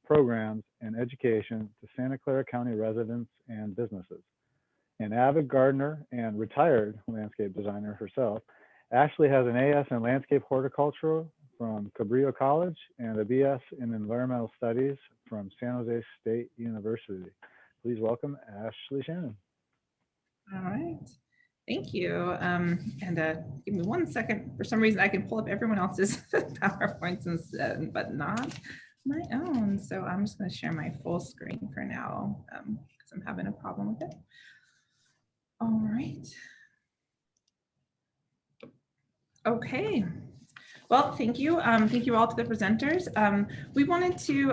programs, and education to Santa Clara County residents and businesses. An avid gardener and retired landscape designer herself, Ashley has an AS in landscape horticulture from Cabrillo College and a BS in environmental studies from San Jose State University. Please welcome Ashley Shannon. All right, thank you. And give me 1 second. For some reason, I can pull up everyone else's PowerPoints instead, but not my own. So I'm just going to share my full screen for now because I'm having a problem with it. All right, Okay. Well, thank you. Thank you all to the presenters. We wanted to,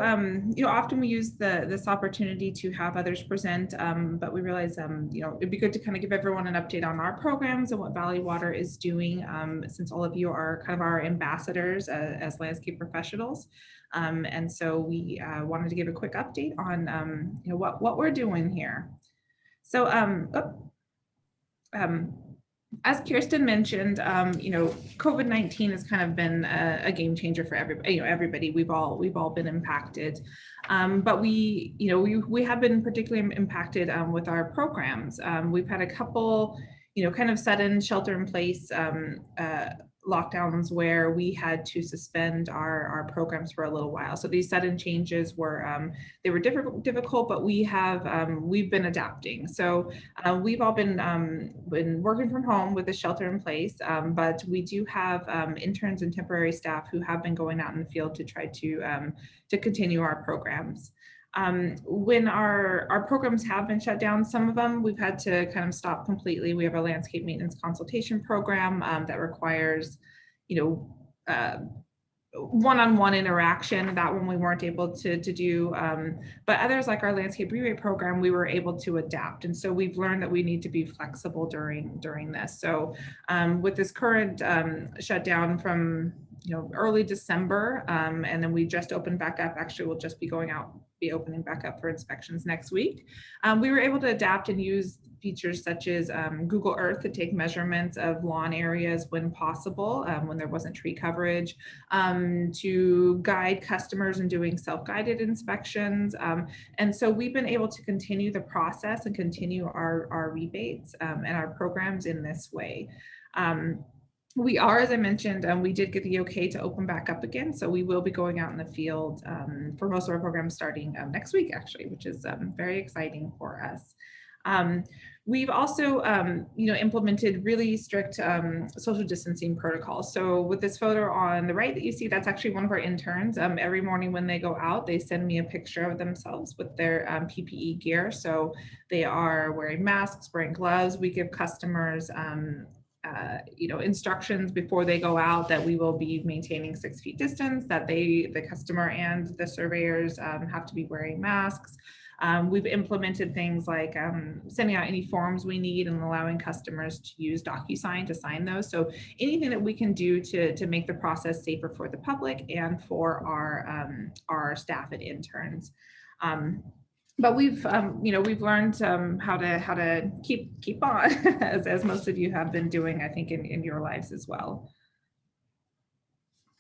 often we use this opportunity to have others present, but we realize, it'd be good to kind of give everyone an update on our programs and what Valley Water is doing, since all of you are kind of our ambassadors as landscape professionals. And so we wanted to give a quick update on, what we're doing here. So, as Kirsten mentioned, COVID-19 has kind of been a game changer for everybody. Everybody. We've all been impacted, but we have been particularly impacted with our programs. We've had a couple, kind of sudden shelter-in-place lockdowns where we had to suspend our programs for a little while. So these sudden changes were they were difficult, but we've been adapting. So we've all been working from home with the shelter in place, but we do have interns and temporary staff who have been going out in the field to try to continue our programs. When our programs have been shut down, some of them we've had to kind of stop completely. We have a landscape maintenance consultation program that requires, one-on-one interaction. That one we weren't able to do, but others like our landscape rebate program, we were able to adapt. And so we've learned that we need to be flexible during this. So with this current shutdown from early December, and then we just opened back up. Actually, we'll just be opening back up for inspections next week. We were able to adapt and use features such as Google Earth to take measurements of lawn areas when possible, when there wasn't tree coverage, to guide customers in doing self-guided inspections. And so we've been able to continue the process and continue our rebates and our programs in this way. We are, as I mentioned, we did get the okay to open back up again. So we will be going out in the field for most of our programs starting next week, actually, which is very exciting for us. We've also, implemented really strict social distancing protocols. So with this photo on the right that you see, that's actually one of our interns. Every morning when they go out, they send me a picture of themselves with their PPE gear. So they are wearing masks, wearing gloves. We give customers instructions before they go out that we will be maintaining 6 feet distance, that the customer and the surveyors have to be wearing masks. We've implemented things like sending out any forms we need and allowing customers to use DocuSign to sign those. So anything that we can do to make the process safer for the public and for our staff and interns. But we've learned how to keep on, as most of you have been doing, I think, in your lives as well.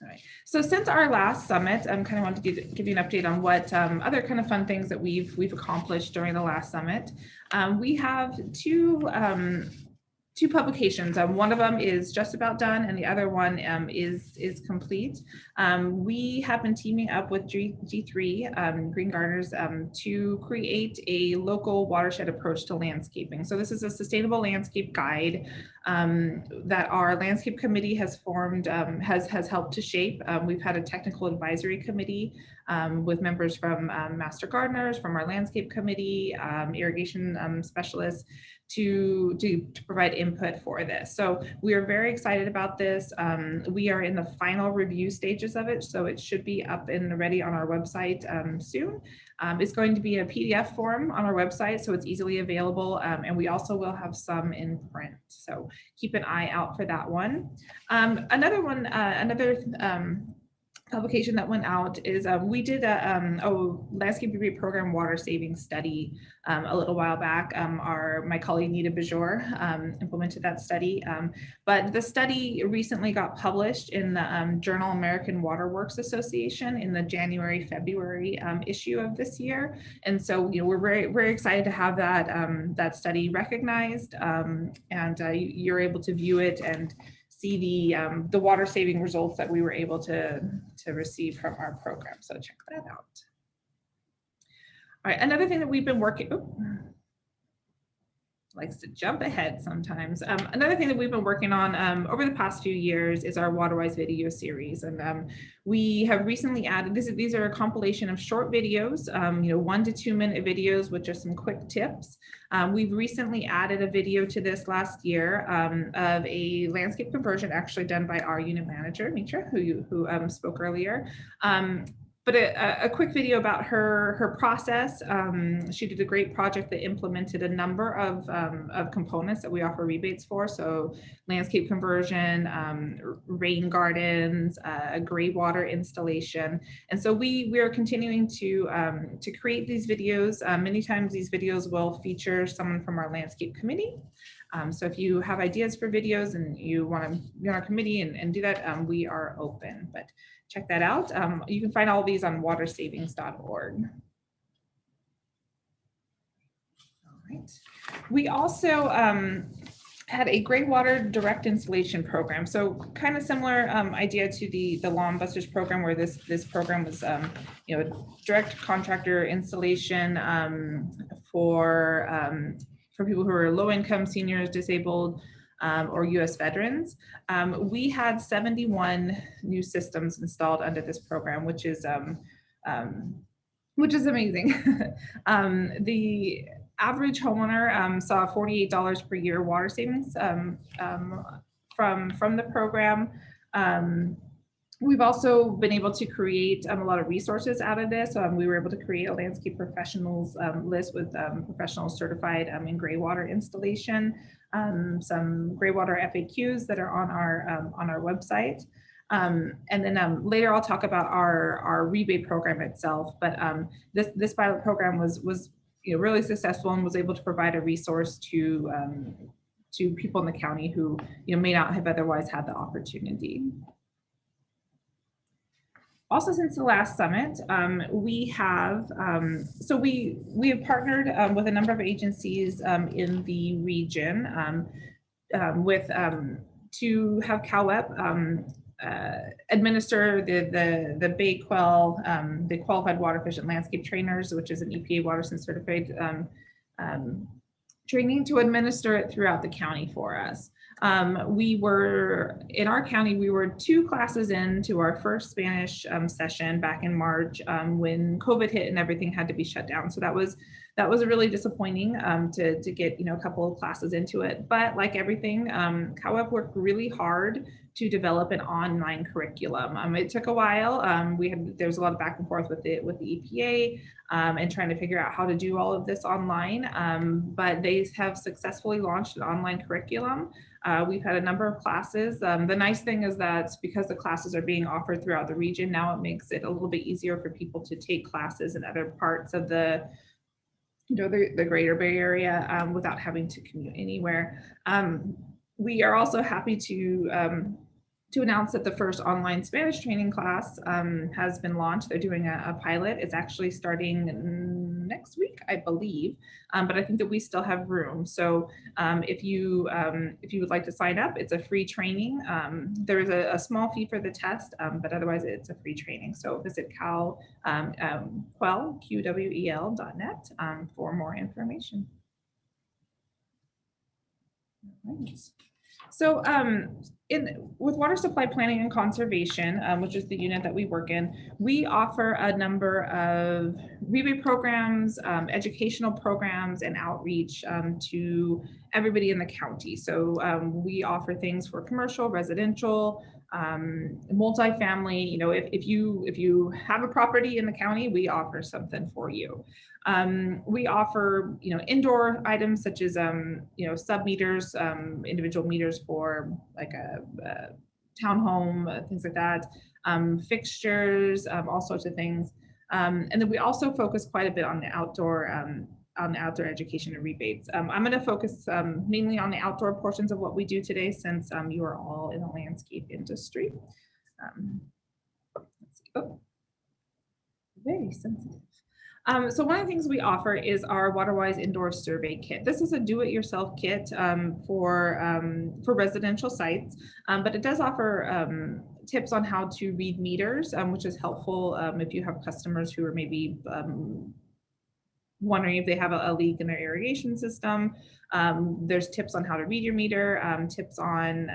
All right. So since our last summit, I kind of wanted to give you an update on what other kind of fun things that we've accomplished during the last summit. We have two publications. One of them is just about done, and the other one is complete. We have been teaming up with G3 Green Gardeners to create a local watershed approach to landscaping. So this is a sustainable landscape guide that our landscape committee has formed, has helped to shape. We've had a technical advisory committee with members from master gardeners, from our landscape committee, irrigation specialists, to provide input for this. So we are very excited about this. We are in the final review stages of it, so it should be up and ready on our website soon. It's going to be a PDF form on our website, so it's easily available, and we also will have some in print. So keep an eye out for that one. Another publication that went out is we did a landscape rebate program water saving study a little while back. My colleague Nita Bajor implemented that study, but the study recently got published in the Journal American Water Works Association in the January-February issue of this year, and so we're very excited to have that study recognized, and you're able to view it and see the water saving results that we were able to receive from our program. So check that out. All right, another thing that we've been working, likes to jump ahead sometimes. Another thing that we've been working on over the past few years is our WaterWise video series, and we have recently added these are a compilation of short videos, 1 to 2 minute videos with just some quick tips. We've recently added a video to this last year of a landscape conversion actually done by our unit manager, Mitra, who spoke earlier. But a quick video about her process. She did a great project that implemented a number of components that we offer rebates for. So landscape conversion, rain gardens, gray water installation. And so we are continuing to create these videos. Many times these videos will feature someone from our landscape committee. So if you have ideas for videos and you want to be on our committee and do that, we are open. But check that out. You can find all these on watersavings.org. All right. We also had a gray water direct installation program. So kind of similar idea to the Lawn Busters program, where this program was direct contractor installation for people who are low income, seniors, disabled, or US veterans. We had 71 new systems installed under this program, which is amazing. The average homeowner saw $48 per year water savings from the program. We've also been able to create a lot of resources out of this. We were able to create a landscape professionals list with professionals certified in gray water installation, some gray water FAQs that are on our website. And then later I'll talk about our rebate program itself. But this pilot program was really successful and was able to provide a resource to people in the county who may not have otherwise had the opportunity. Also, since the last summit, we have partnered with a number of agencies in the region to have CalWEP administer the BayQuell, the Qualified Water Efficient Landscape Trainers, which is an EPA WaterSense certified training, to administer it throughout the county for us. In our county, we were 2 classes into our first Spanish session back in March when COVID hit and everything had to be shut down. So that was really disappointing to get a couple of classes into it. But like everything, CalWEP worked really hard to develop an online curriculum. It took a while. There's a lot of back and forth with the EPA and trying to figure out how to do all of this online. But they have successfully launched an online curriculum. We've had a number of classes. The nice thing is that because the classes are being offered throughout the region, now it makes it a little bit easier for people to take classes in other parts of the greater Bay Area without having to commute anywhere. We are also happy to announce that the first online Spanish training class has been launched. They're doing a pilot. It's actually starting next week, I believe, but I think that we still have room. So if you would like to sign up, it's a free training. There is a small fee for the test, but otherwise it's a free training. So visit QWEL.net for more information. All right. So with water supply planning and conservation, which is the unit that we work in, we offer a number of rebate programs, educational programs, and outreach to everybody in the county. So we offer things for commercial, residential, multifamily. If you have a property in the county, we offer something for you. We offer, indoor items such as, sub meters, individual meters for like a townhome, things like that, fixtures, all sorts of things. And then we also focus quite a bit on the outdoor education and rebates. I'm going to focus mainly on the outdoor portions of what we do today, since you are all in the landscape industry. Let's see. Oh, very sensitive. So one of the things we offer is our WaterWise Indoor Survey Kit. This is a do-it-yourself kit for residential sites, but it does offer tips on how to read meters, which is helpful if you have customers who are maybe wondering if they have a leak in their irrigation system. There's tips on how to read your meter, tips on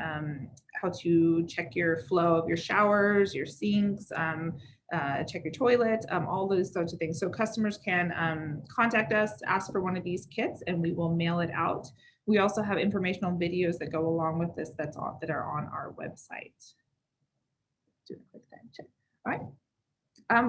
how to check your flow of your showers, your sinks, check your toilet, all those sorts of things. So customers can contact us, ask for one of these kits, and we will mail it out. We also have informational videos that go along with this that are on our website. Do a quick time check. All right.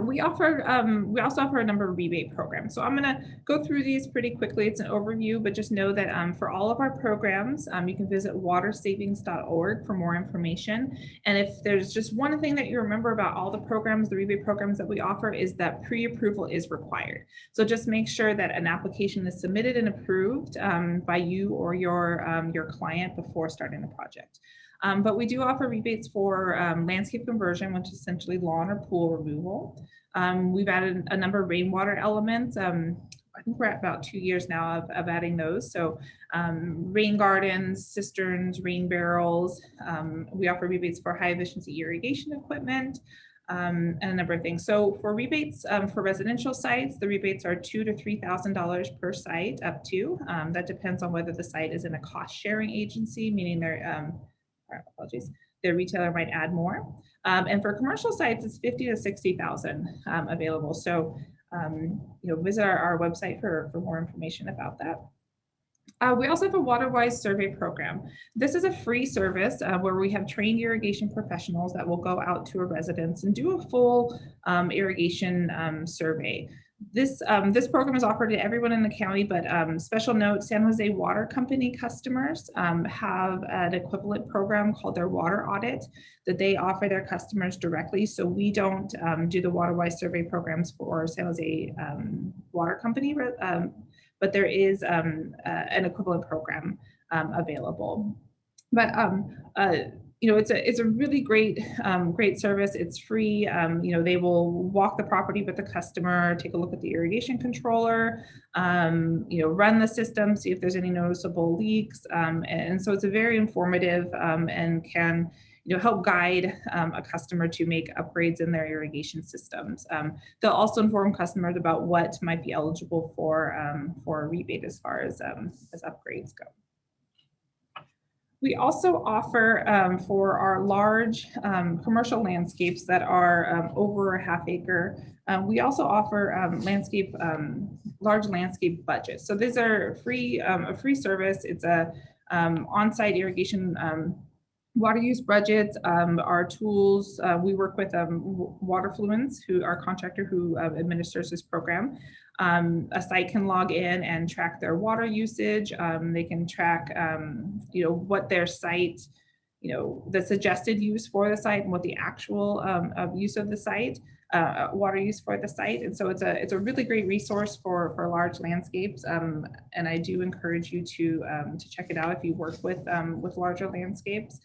We also offer a number of rebate programs. So I'm going to go through these pretty quickly. It's an overview, but just know that for all of our programs, you can visit watersavings.org for more information. And if there's just one thing that you remember about all the programs, the rebate programs that we offer, is that pre-approval is required. So just make sure that an application is submitted and approved by you or your client before starting the project. But we do offer rebates for landscape conversion, which is essentially lawn or pool removal. We've added a number of rainwater elements. I think we're at about 2 years now of adding those. So rain gardens, cisterns, rain barrels. We offer rebates for high efficiency irrigation equipment and a number of things. So for rebates for residential sites, the rebates are $2,000 to $3,000 per site up to. That depends on whether the site is in a cost sharing agency, meaning they're apologies, their retailer might add more. And for commercial sites, it's $50,000 to $60,000 available. So, visit our website for more information about that. We also have a WaterWise survey program. This is a free service where we have trained irrigation professionals that will go out to a residence and do a full irrigation survey. This program is offered to everyone in the county, but special note, San Jose Water Company customers have an equivalent program called their water audit that they offer their customers directly. So we don't do the WaterWise survey programs for San Jose Water Company, but there is an equivalent program available. But it's a really great service. It's free. They will walk the property with the customer, take a look at the irrigation controller, run the system, see if there's any noticeable leaks. And so it's a very informative and can help guide a customer to make upgrades in their irrigation systems. They'll also inform customers about what might be eligible for a rebate as far as upgrades go. We also offer for our large commercial landscapes that are over a half acre, we also offer large landscape budgets. So these are a free service. It's a on-site irrigation water use budgets. Our tools, we work with Waterfluence, who our contractor who administers this program. A site can log in and track their water usage. They can track, what their site, the suggested use for the site and what the actual use of the site, water use for the site. And so it's a really great resource for large landscapes. And I do encourage you to check it out if you work with larger landscapes.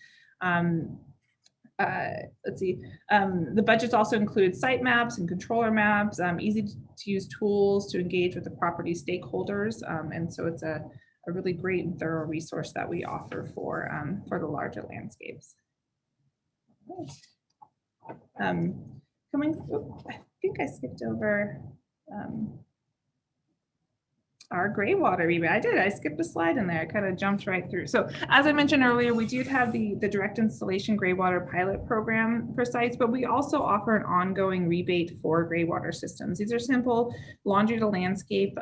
Let's see, the budgets also include site maps and controller maps, easy to use tools to engage with the property stakeholders. And so it's a really great and thorough resource that we offer for the larger landscapes. I think I skipped over our gray water rebate. I skipped a slide in there. I kind of jumped right through. So as I mentioned earlier, we do have the direct installation gray water pilot program for sites, but we also offer an ongoing rebate for gray water systems. These are simple laundry to landscape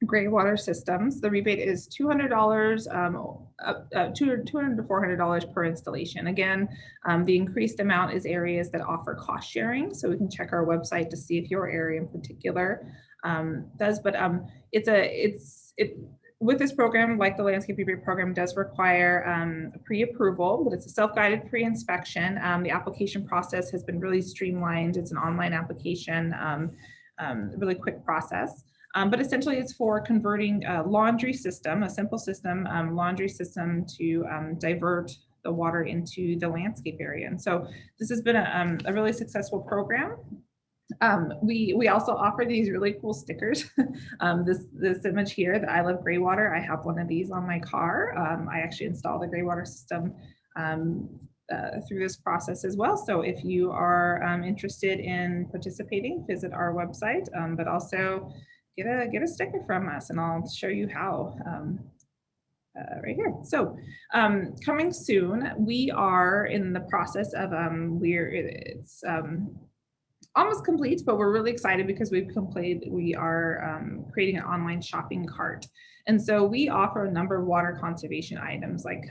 gray water systems. The rebate is $200, $200 to $400 per installation. Again, the increased amount is areas that offer cost sharing. So we can check our website to see if your area in particular does, but with this program, like the landscape rebate program, does require pre-approval, but it's a self-guided pre-inspection. The application process has been really streamlined. It's an online application, really quick process. But essentially it's for converting a laundry system, a simple system, laundry system to divert the water into the landscape area. And so this has been a really successful program. We also offer these really cool stickers. This image here, that I love gray water. I have one of these on my car. I actually installed a gray water system through this process as well. So if you are interested in participating, visit our website, but also get a sticker from us, and I'll show you how. Right here. So coming soon, we are in the process of it's almost complete, but we're really excited because we are creating an online shopping cart. And so we offer a number of water conservation items like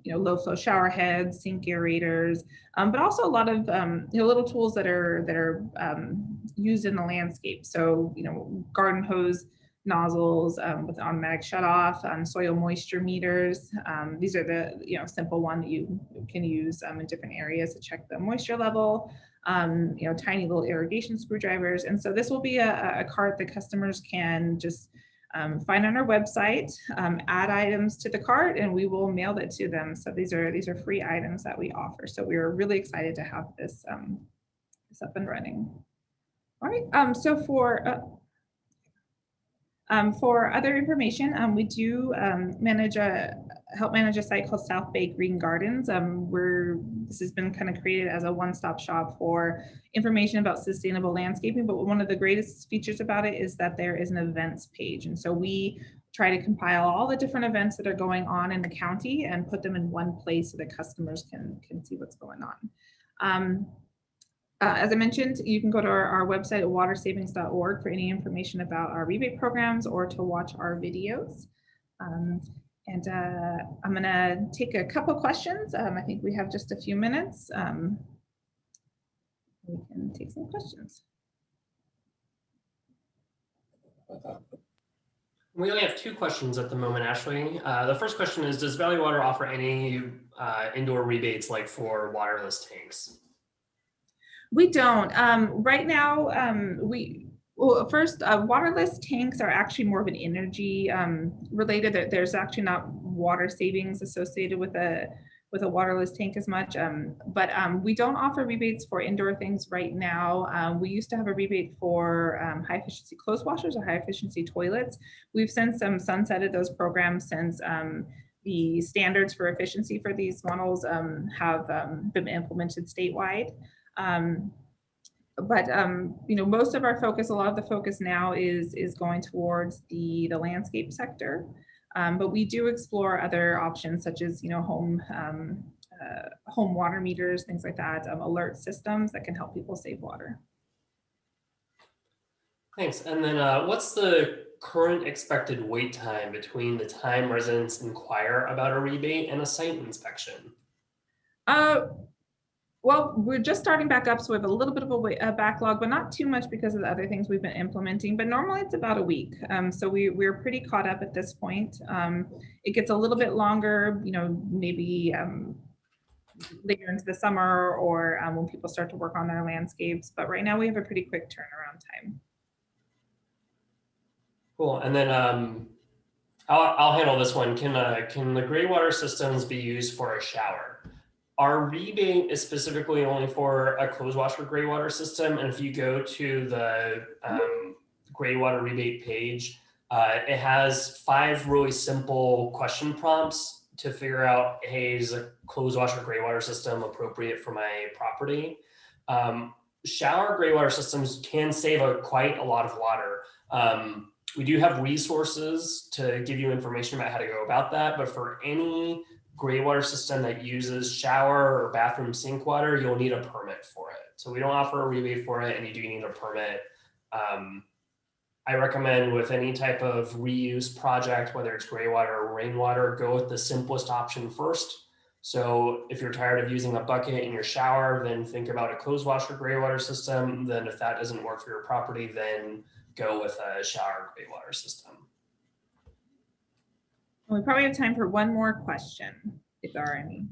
low flow shower heads, sink aerators, but also a lot of little tools that are used in the landscape. So garden hose nozzles with automatic shutoff, soil moisture meters. These are the simple one that you can use in different areas to check the moisture level. Tiny little irrigation screwdrivers. And so this will be a cart that customers can just find on our website, add items to the cart, and we will mail it to them. So these are free items that we offer. So we are really excited to have this up and running. All right. So for other information, we do help manage a site called South Bay Green Gardens. This has been kind of created as a one-stop shop for information about sustainable landscaping, but one of the greatest features about it is that there is an events page. And so we try to compile all the different events that are going on in the county and put them in one place so that customers can see what's going on. As I mentioned, you can go to our website at watersavings.org for any information about our rebate programs or to watch our videos. I'm going to take a couple questions. I think we have just a few minutes. We can take some questions. We only have 2 questions at the moment, Ashley. The first question is, does Valley Water offer any indoor rebates like for waterless tanks? We don't. Right now, first, waterless tanks are actually more of an energy related. There's actually not water savings associated with a waterless tank as much, but we don't offer rebates for indoor things right now. We used to have a rebate for high efficiency clothes washers or high efficiency toilets. We've since sunsetted those programs since the standards for efficiency for these models have been implemented statewide. Most of our focus, a lot of the focus now is going towards the landscape sector. But we do explore other options such as home water meters, things like that, alert systems that can help people save water. Thanks. And then what's the current expected wait time between the time residents inquire about a rebate and a site inspection? Well, we're just starting back up, so we have a little bit of a backlog, but not too much because of the other things we've been implementing. But normally it's about a week. So we're pretty caught up at this point. It gets a little bit longer, maybe later into the summer or when people start to work on their landscapes. But right now we have a pretty quick turnaround time. Cool. And then I'll handle this one. Can the gray water systems be used for a shower? Our rebate is specifically only for a clothes washer gray water system. And if you go to the gray water rebate page, it has 5 really simple question prompts to figure out, hey, is a clothes washer gray water system appropriate for my property? Shower gray water systems can save quite a lot of water. We do have resources to give you information about how to go about that, but for any gray water system that uses shower or bathroom sink water, you'll need a permit for it. So we don't offer a rebate for it, and you do need a permit. I recommend with any type of reuse project, whether it's gray water or rainwater, go with the simplest option first. So if you're tired of using a bucket in your shower, then think about a clothes washer gray water system. Then if that doesn't work for your property, then go with a shower gray water system. We probably have time for one more question, if there are any.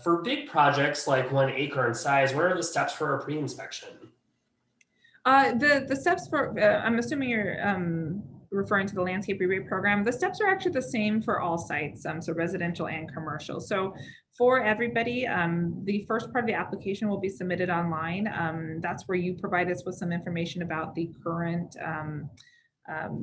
For big projects like 1 acre in size, what are the steps for a pre-inspection? The steps for, I'm assuming you're referring to the landscape rebate program. The steps are actually the same for all sites, so residential and commercial. So for everybody, the first part of the application will be submitted online. That's where you provide us with some information about the current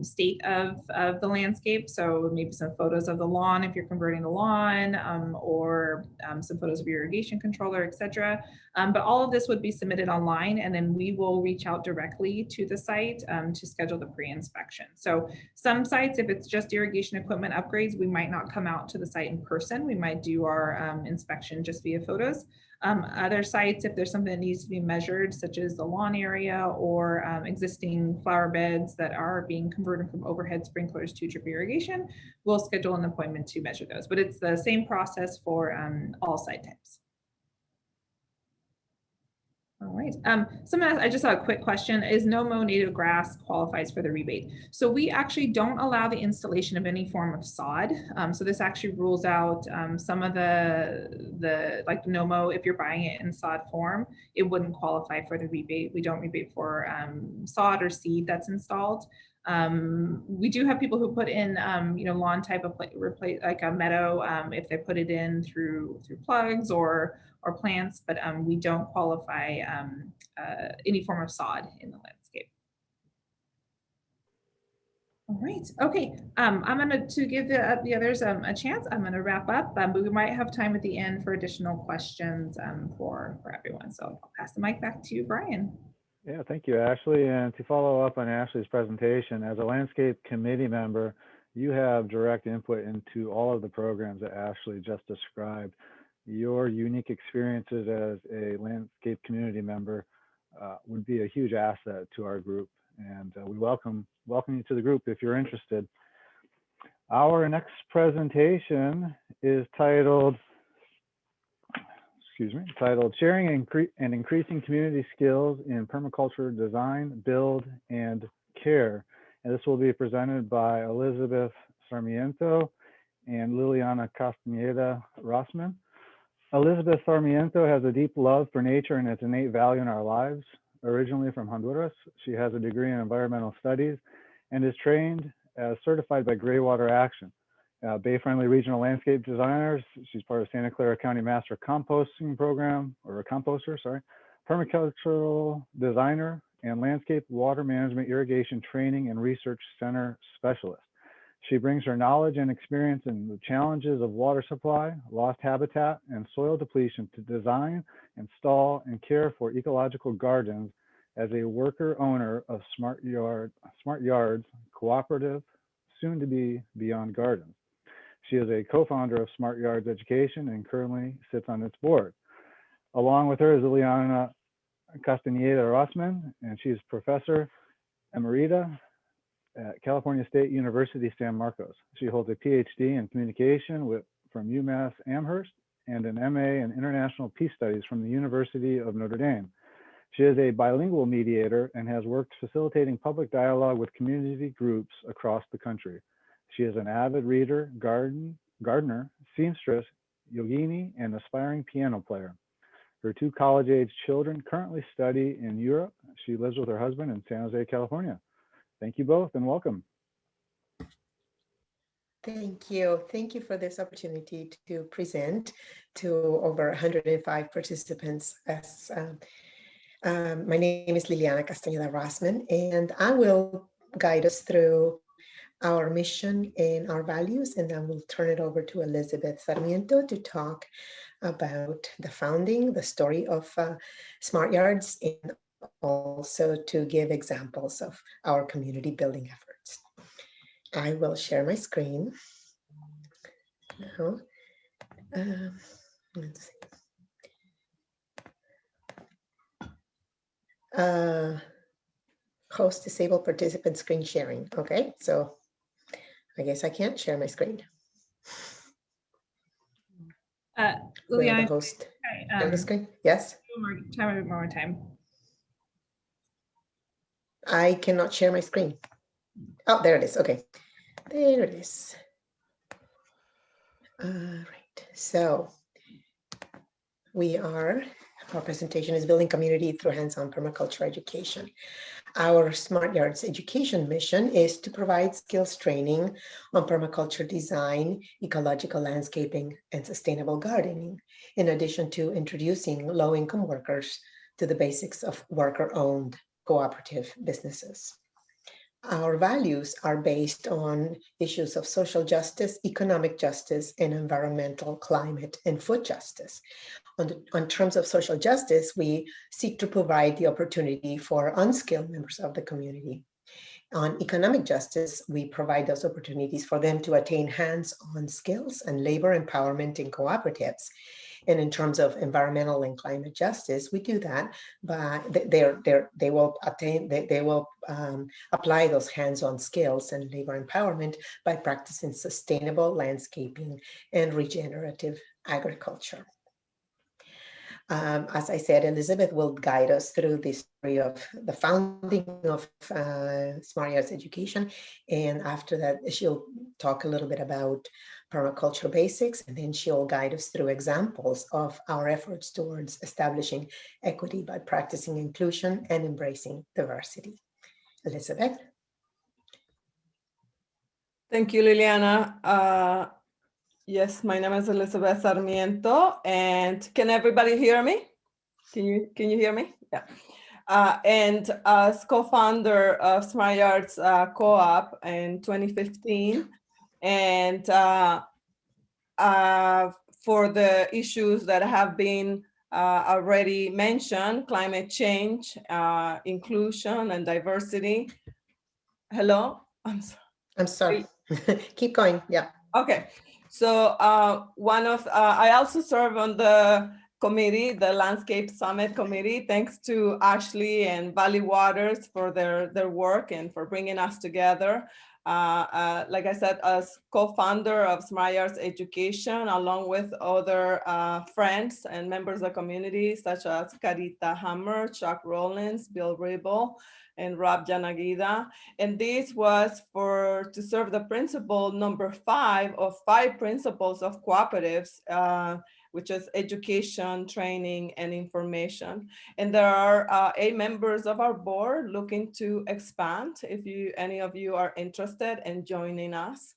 state of the landscape. So maybe some photos of the lawn if you're converting the lawn, or some photos of your irrigation controller, etc. But all of this would be submitted online, and then we will reach out directly to the site to schedule the pre-inspection. So some sites, if it's just irrigation equipment upgrades, we might not come out to the site in person. We might do our inspection just via photos. Other sites, if there's something that needs to be measured, such as the lawn area or existing flower beds that are being converted from overhead sprinklers to drip irrigation, we'll schedule an appointment to measure those. But it's the same process for all site types. All right. I just have a quick question. Is no-mow native grass qualifies for the rebate? So we actually don't allow the installation of any form of sod. So this actually rules out some of the like no-mow. If you're buying it in sod form, it wouldn't qualify for the rebate. We don't rebate for sod or seed that's installed. We do have people who put in, lawn type of replace like a meadow, if they put it in through plugs or plants, but we don't qualify any form of sod in the landscape. All right. Okay. I'm going to give the others a chance. I'm going to wrap up, but we might have time at the end for additional questions for everyone. So I'll pass the mic back to you, Brian. Yeah, thank you, Ashley. And to follow up on Ashley's presentation, as a landscape committee member, you have direct input into all of the programs that Ashley just described. Your unique experiences as a landscape community member would be a huge asset to our group. And we welcome you to the group if you're interested. Our next presentation is titled Sharing and Increasing Community Skills in Permaculture Design, Build, and Care. And this will be presented by Elizabeth Sarmiento and Liliana Castaneda-Rossman. Elizabeth Sarmiento has a deep love for nature and its innate value in our lives. Originally from Honduras, she has a degree in environmental studies and is trained as certified by Greywater Action. Bay-friendly regional landscape designers. She's part of Santa Clara County Master Composting Program, or a composter, sorry. Permacultural designer and landscape water management irrigation training and research center specialist. She brings her knowledge and experience in the challenges of water supply, lost habitat, and soil depletion to design, install, and care for ecological gardens as a worker owner of Smart Yards Cooperative, soon to be Beyond Gardens. She is a co-founder of Smart Yards Education and currently sits on its board. Along with her is Liliana Castaneda-Rossman, and she is Professor Emerita at California State University, San Marcos. She holds a PhD in communication from UMass Amherst and an MA in International Peace Studies from the University of Notre Dame. She is a bilingual mediator and has worked facilitating public dialogue with community groups across the country. She is an avid reader, gardener, seamstress, yogini, and aspiring piano player. Her two college-age children currently study in Europe. She lives with her husband in San Jose, California. Thank you both and welcome. Thank you. Thank you for this opportunity to present to over 105 participants. My name is Liliana Castaneda-Rossman, and I will guide us through our mission and our values, and then we'll turn it over to Elizabeth Sarmiento to talk about the founding, the story of Smart Yards, and also to give examples of our community building efforts. I will share my screen now. Let's see. Host disabled participant screen sharing. Okay, so I guess I can't share my screen. Liliana, the host share the screen? Yes. Try one more time. I cannot share my screen. Oh, there it is. Okay, there it is. All right. So our presentation is building community through hands-on permaculture education. Our Smart Yards education mission is to provide skills training on permaculture design, ecological landscaping, and sustainable gardening, in addition to introducing low-income workers to the basics of worker-owned cooperative businesses. Our values are based on issues of social justice, economic justice, and environmental, climate, and food justice. On terms of social justice, we seek to provide the opportunity for unskilled members of the community. On economic justice, we provide those opportunities for them to attain hands-on skills and labor empowerment in cooperatives. And in terms of environmental and climate justice, we do that by they will apply those hands-on skills and labor empowerment by practicing sustainable landscaping and regenerative agriculture. As I said, Elizabeth will guide us through the story of the founding of Smart Yards Education. And after that, she'll talk a little bit about permaculture basics, and then she'll guide us through examples of our efforts towards establishing equity by practicing inclusion and embracing diversity. Elizabeth. Thank you, Liliana. Yes, my name is Elizabeth Sarmiento, and can everybody hear me? Can you hear me? Yeah. And as co-founder of Smart Yards Co-op in 2015, and for the issues that have been already mentioned, climate change, inclusion, and diversity. Hello? I'm sorry. Keep going. Yeah. Okay. So I also serve on the committee, the Landscape Summit Committee, thanks to Ashley and Valley Waters for their work and for bringing us together. Like I said, as co-founder of Smart Yards Education, along with other friends and members of the community, such as Carita Hammer, Chuck Rollins, Bill Ribble, and Rob Janagida. And this was to serve the principle number 5 of 5 principles of cooperatives, which is education, training, and information. And there are 8 members of our board looking to expand. If any of you are interested in joining us,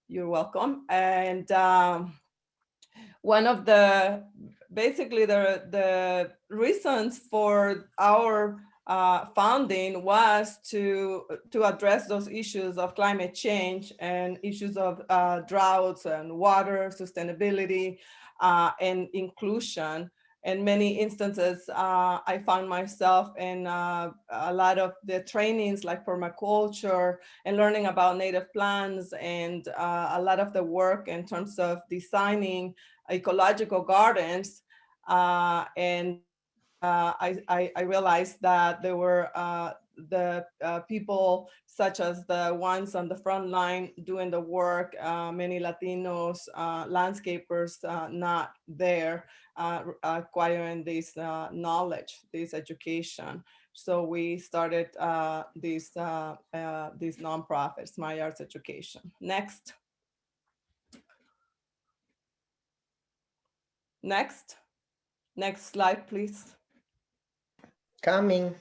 you're welcome. And one of the reasons for our founding was to address those issues of climate change and issues of droughts and water sustainability and inclusion. In many instances, I found myself in a lot of the trainings like permaculture and learning about native plants, and a lot of the work in terms of designing ecological gardens. I realized that there were the people such as the ones on the front line doing the work, many Latinos, landscapers not there acquiring this knowledge, this education. So we started this nonprofit, Smart Yards Education. Next. Next slide, please. Coming.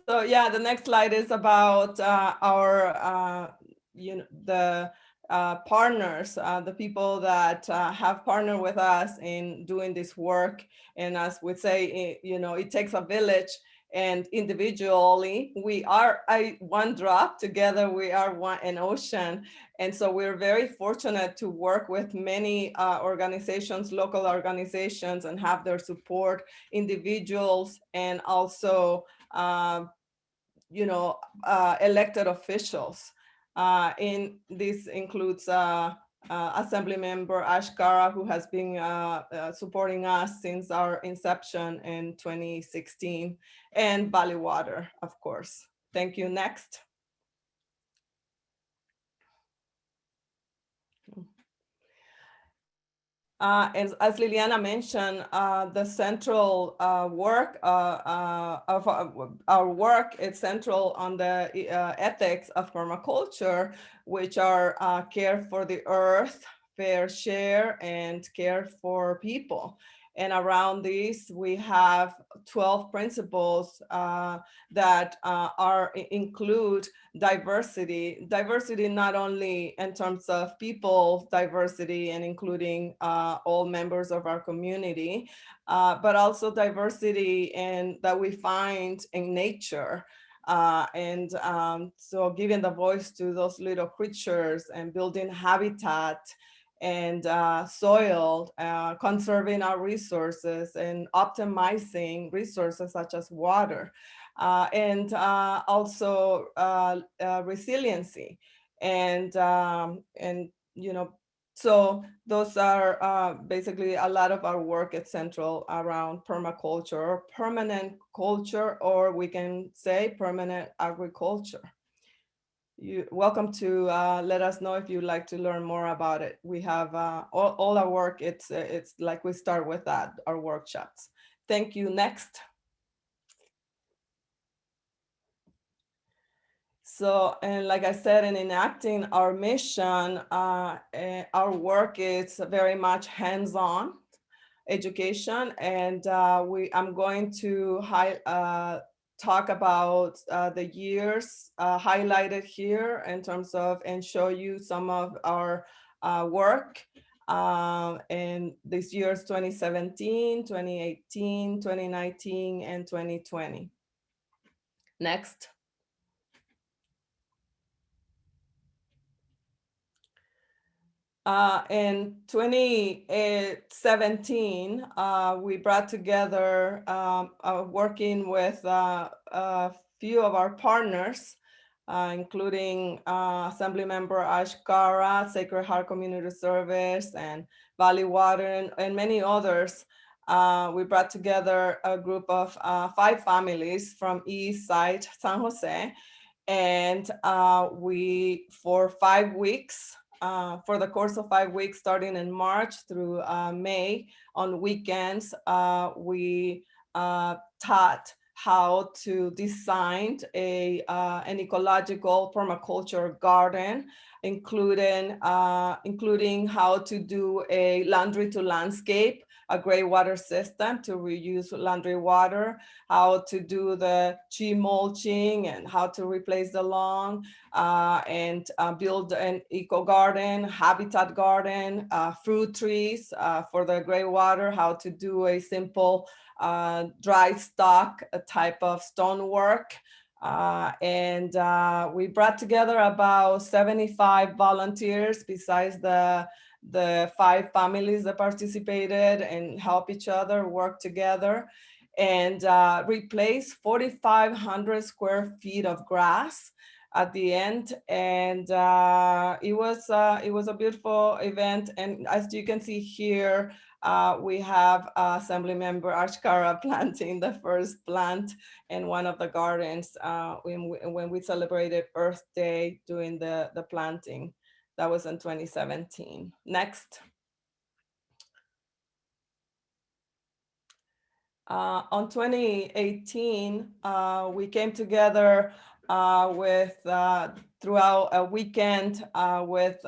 So yeah, the next slide is about our, the partners, the people that have partnered with us in doing this work. And as we say, it takes a village, and individually we are one drop, together we are an ocean. And so we're very fortunate to work with many organizations, local organizations, and have their support, individuals, and also elected officials. This includes Assembly Member Ash Cara, who has been supporting us since our inception in 2016, and Valley Water, of course. Thank you. Next. As Liliana mentioned, the central work of our work is central on the ethics of permaculture, which are care for the earth, fair share, and care for people. And around these, we have 12 principles that include diversity. Diversity not only in terms of people diversity and including all members of our community, but also diversity that we find in nature. So giving the voice to those little creatures and building habitat and soil, conserving our resources and optimizing resources such as water, and also resiliency. And so those are basically a lot of our work at Central around permaculture or permanent culture, or we can say permanent agriculture. You're welcome to let us know if you'd like to learn more about it. We have all our work, it's like we start with that, our workshops. Thank you. Next. So, and like I said, in enacting our mission, our work is very much hands-on education, and I'm going to talk about the years highlighted here in terms of, and show you some of our work in these years 2017, 2018, 2019, and 2020. Next. In 2017, we brought together, working with a few of our partners, including Assemblymember Ashkara, Sacred Heart Community Service, and Valley Water, and many others. We brought together a group of 5 families from East Side, San Jose, and we, for 5 weeks, for the course of 5 weeks, starting in March through May, on weekends, we taught how to design an ecological permaculture garden, including how to do a laundry to landscape, a gray water system to reuse laundry water, how to do the tree mulching, and how to replace the lawn, and build an eco garden, habitat garden, fruit trees for the gray water, how to do a simple dry stock type of stonework. And we brought together about 75 volunteers besides the 5 families that participated, and help each other work together, and replace 4,500 square feet of grass at the end. And it was a beautiful event. And as you can see here, we have Assemblymember Ashkara planting the first plant in one of the gardens when we celebrated Earth Day doing the planting. That was in 2017. Next. On 2018, we came together throughout a weekend with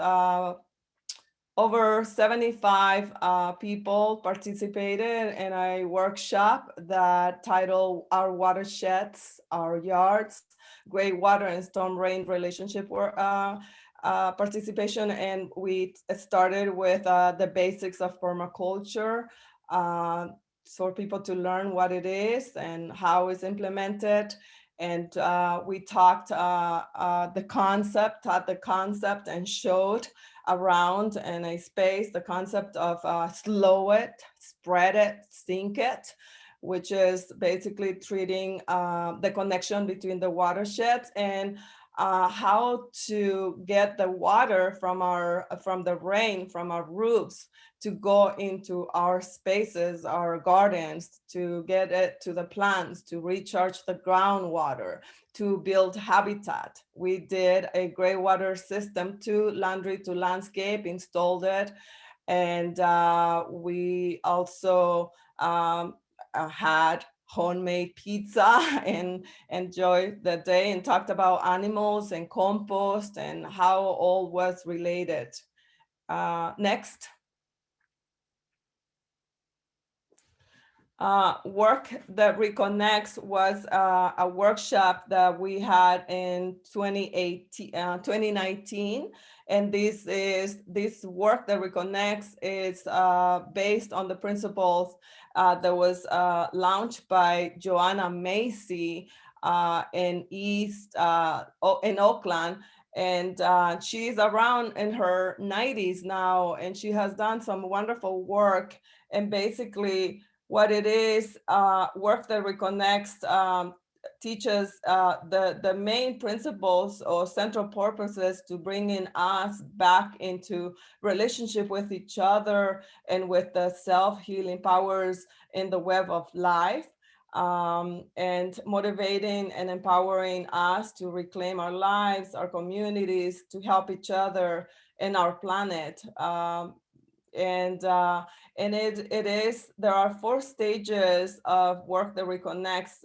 over 75 people participated in a workshop that titled Our Watersheds, Our Yards, Gray Water and Storm Rain Relationship participation. And we started with the basics of permaculture, for people to learn what it is and how it's implemented. And we talked taught the concept and showed around in a space the concept of slow it, spread it, sink it, which is basically treating the connection between the watersheds, and how to get the water from the rain from our roofs to go into our spaces, our gardens, to get it to the plants, to recharge the groundwater, to build habitat. We did a gray water system to laundry to landscape, installed it. And we also had homemade pizza and enjoyed the day, and talked about animals and compost and how all was related. Next. Work that reconnects was a workshop that we had in 2019. And this work that reconnects is based on the principles that was launched by Joanna Macy in in Oakland. And she's around in her 90s now, and she has done some wonderful work. And basically, what it is, work that reconnects teaches the main principles or central purposes to bringing us back into relationship with each other and with the self-healing powers in the web of life, and motivating and empowering us to reclaim our lives, our communities, to help each other and our planet. And there are 4 stages of work that reconnects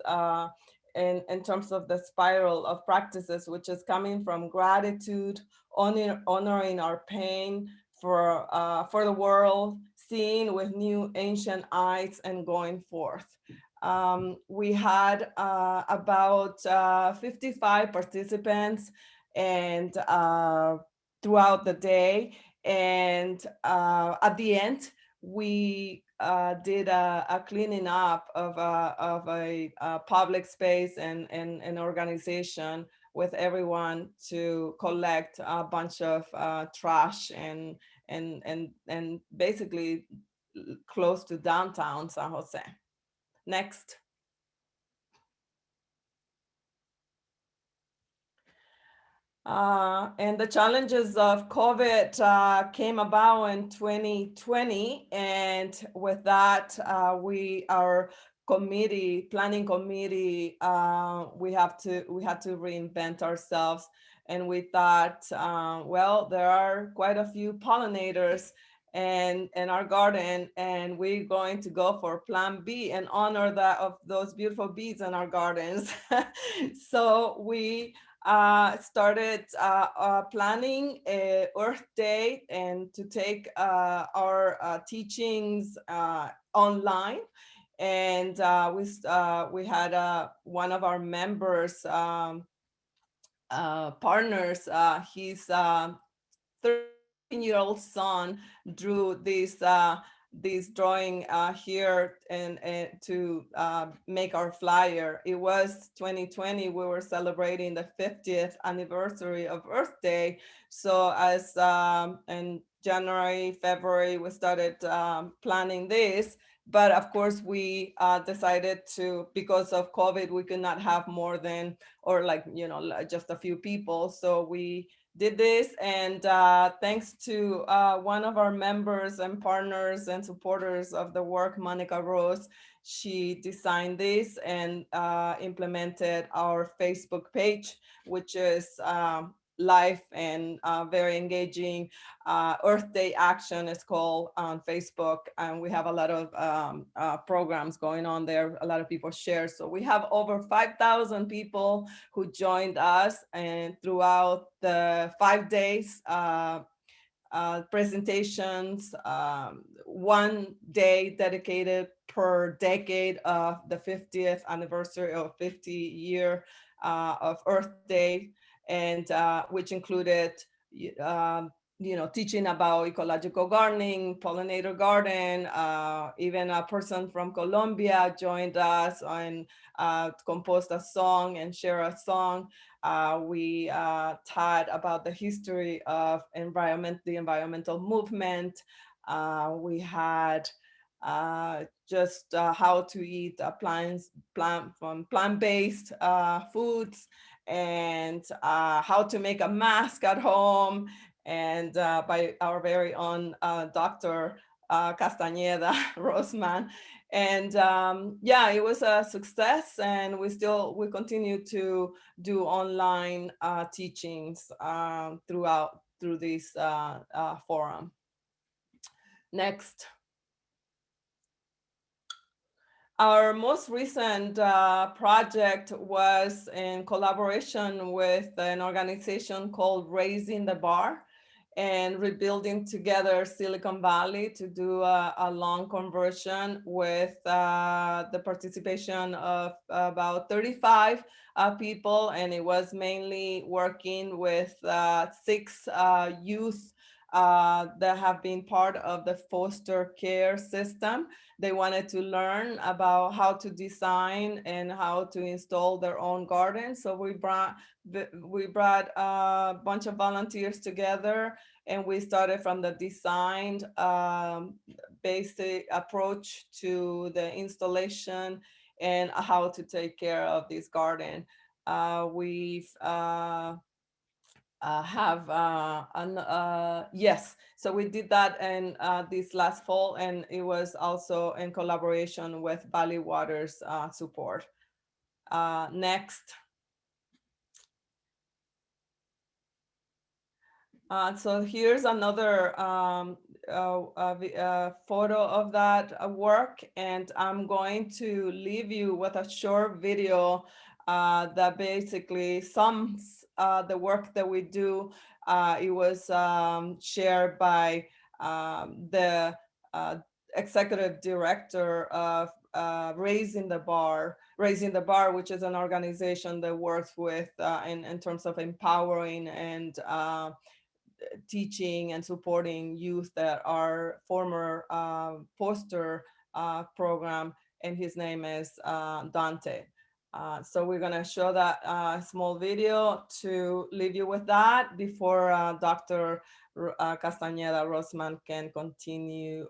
in terms of the spiral of practices, which is coming from gratitude, honoring our pain for the world, seeing with new ancient eyes, and going forth. We had about 55 participants and throughout the day. And at the end, we did a cleaning up of a public space and an organization with everyone to collect a bunch of trash and basically close to downtown San Jose. Next. And the challenges of COVID came about in 2020. And with that, our planning committee, we had to reinvent ourselves. And we thought, well, there are quite a few pollinators in our garden, and we're going to go for plan B and honor of those beautiful bees in our gardens. So we started planning a Earth Day and to take our teachings online. And we had one of our members, partners, his 13-year-old son drew this drawing here and to make our flyer. It was 2020. We were celebrating the 50th anniversary of Earth Day. So as in January, February, we started planning this. But of course, we decided to, because of COVID, we could not have more than, or just a few people. So we did this, and thanks to one of our members and partners and supporters of the work, Monica Rose, she designed this and implemented our Facebook page, which is live and very engaging. Earth Day Action is called on Facebook, and we have a lot of programs going on there. A lot of people share. So we have over 5,000 people who joined us, and throughout the 5 days, presentations, 1 day dedicated per decade of the 50th anniversary or 50 year of Earth Day, and which included teaching about ecological gardening, pollinator garden. Even a person from Colombia joined us and composed a song and shared a song. We taught about the history of the environmental movement. We had just how to eat plant-based foods, and how to make a mask at home, and by our very own Dr. Castañeda Rosman. And yeah, it was a success, and we continue to do online teachings through this forum. Next. Our most recent project was in collaboration with an organization called Raising the Bar. and rebuilding together Silicon Valley to do a long conversion with the participation of about 35 people. And it was mainly working with 6 youth that have been part of the foster care system. They wanted to learn about how to design and how to install their own garden. So we brought a bunch of volunteers together, and we started from the design basic approach to the installation and how to take care of this garden. Yes, so we did that in this last fall, and it was also in collaboration with Valley Water's support. Next. So here's another photo of that work, and I'm going to leave you with a short video that basically sums the work that we do. It was shared by the executive director of Raising the Bar, which is an organization that works with in terms of empowering and teaching and supporting youth that are former foster program, and his name is Dante. So we're gonna show that small video to leave you with that before Dr. Castañeda Rosman can continue,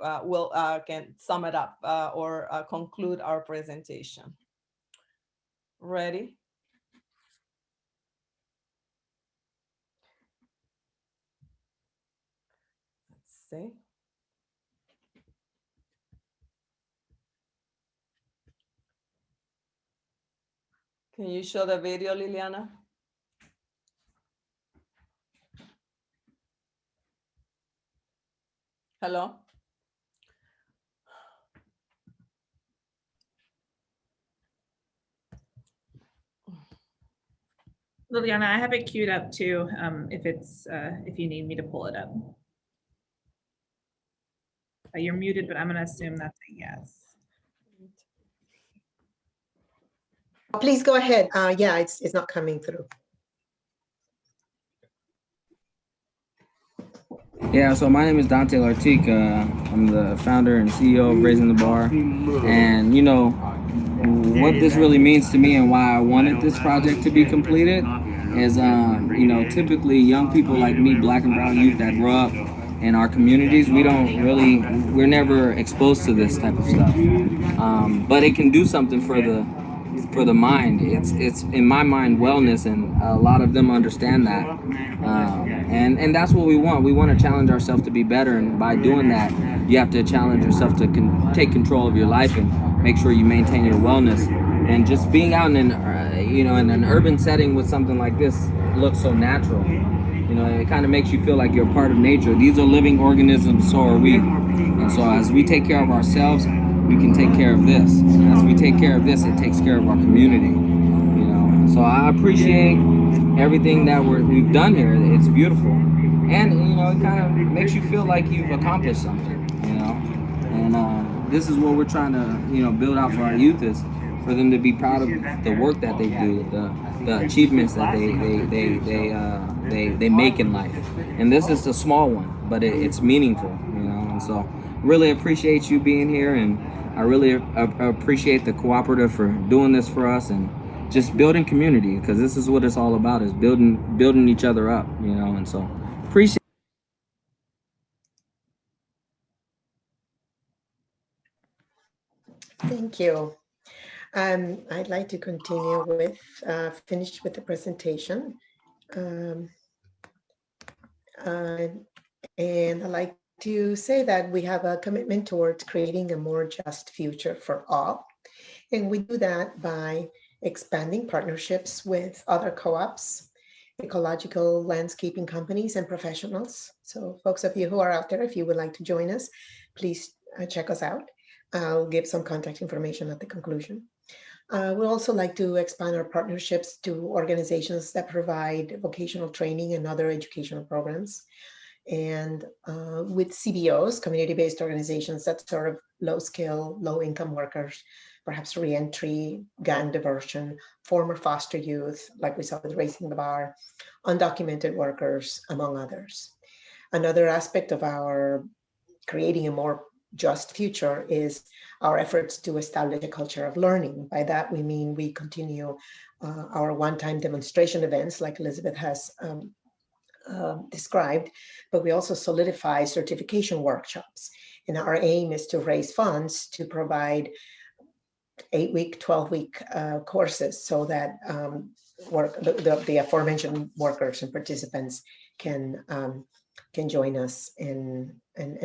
can sum it up or conclude our presentation. Ready? Let's see. Can you show the video, Liliana? Hello? Liliana, I have it queued up too, if you need me to pull it up. You're muted, but I'm gonna assume that's a yes. Please go ahead. Yeah, it's not coming through. Yeah, so my name is Dante Lartique. I'm the founder and CEO of Raising the Bar. And you know, what this really means to me and why I wanted this project to be completed is, you know, typically young people like me, Black and brown youth that grow up in our communities, we're never exposed to this type of stuff. But it can do something for the mind. It's in my mind wellness, and a lot of them understand that. And that's what we want. We want to challenge ourselves to be better, and by doing that, you have to challenge yourself to take control of your life and make sure you maintain your wellness. And just being out in an urban setting with something like this looks so natural. You know, it kind of makes you feel like you're a part of nature. These are living organisms, so are we. And so as we take care of ourselves, we can take care of this. And as we take care of this, it takes care of our community. You know, so I appreciate everything that we've done here. It's beautiful, and you know, it kind of makes you feel like you've accomplished something. You know, and this is what we're trying to build out for our youth, is for them to be proud of the work that they do, the achievements that they make in life. And this is a small one, but it's meaningful. You know, and so really appreciate you being here, and I really appreciate the cooperative for doing this for us, and just building community, because this is what it's all about, is building each other up, you know. And so appreciate. Thank you. I'd like to continue with, finish with the presentation. And I'd like to say that we have a commitment towards creating a more just future for all. And we do that by expanding partnerships with other co-ops, ecological landscaping companies, and professionals. So folks of you who are out there, if you would like to join us, please check us out. I'll give some contact information at the conclusion. We'd also like to expand our partnerships to organizations that provide vocational training and other educational programs. And with CBOs, community-based organizations that serve low-skill, low-income workers, perhaps reentry, gang diversion, former foster youth, like we saw with Raising the Bar, undocumented workers, among others. Another aspect of our creating a more just future is our efforts to establish a culture of learning. By that, we mean we continue our one-time demonstration events like Elizabeth has described, but we also solidify certification workshops. And our aim is to raise funds to provide 8-week, 12-week courses so that the aforementioned workers and participants can join us and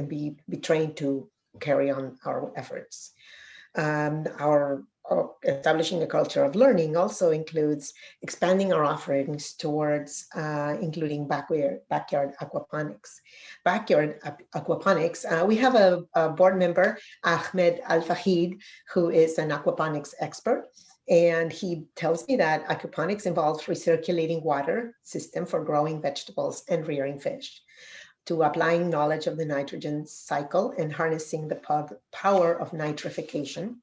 be trained to carry on our efforts. Our establishing a culture of learning also includes expanding our offerings towards including backyard aquaponics. Backyard aquaponics, we have a board member, Ahmed Al-Fahid, who is an aquaponics expert. And he tells me that aquaponics involves recirculating water system for growing vegetables and rearing fish, to applying knowledge of the nitrogen cycle and harnessing the power of nitrification,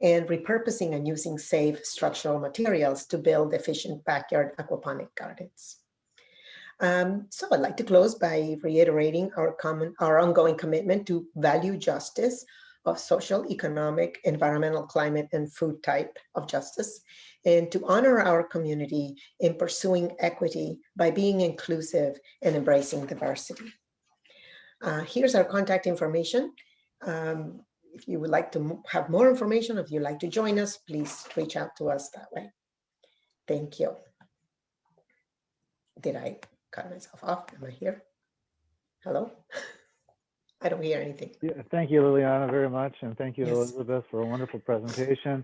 and repurposing and using safe structural materials to build efficient backyard aquaponic gardens. So I'd like to close by reiterating our ongoing commitment to value justice of social, economic, environmental, climate, and food type of justice, and to honor our community in pursuing equity by being inclusive and embracing diversity. Here's our contact information. If you would like to have more information, if you'd like to join us, please reach out to us that way. Thank you. Did I cut myself off? Am I here? Hello? I don't hear anything. Yeah, thank you, Liliana, very much. And thank you, Yes. Elizabeth, for a wonderful presentation.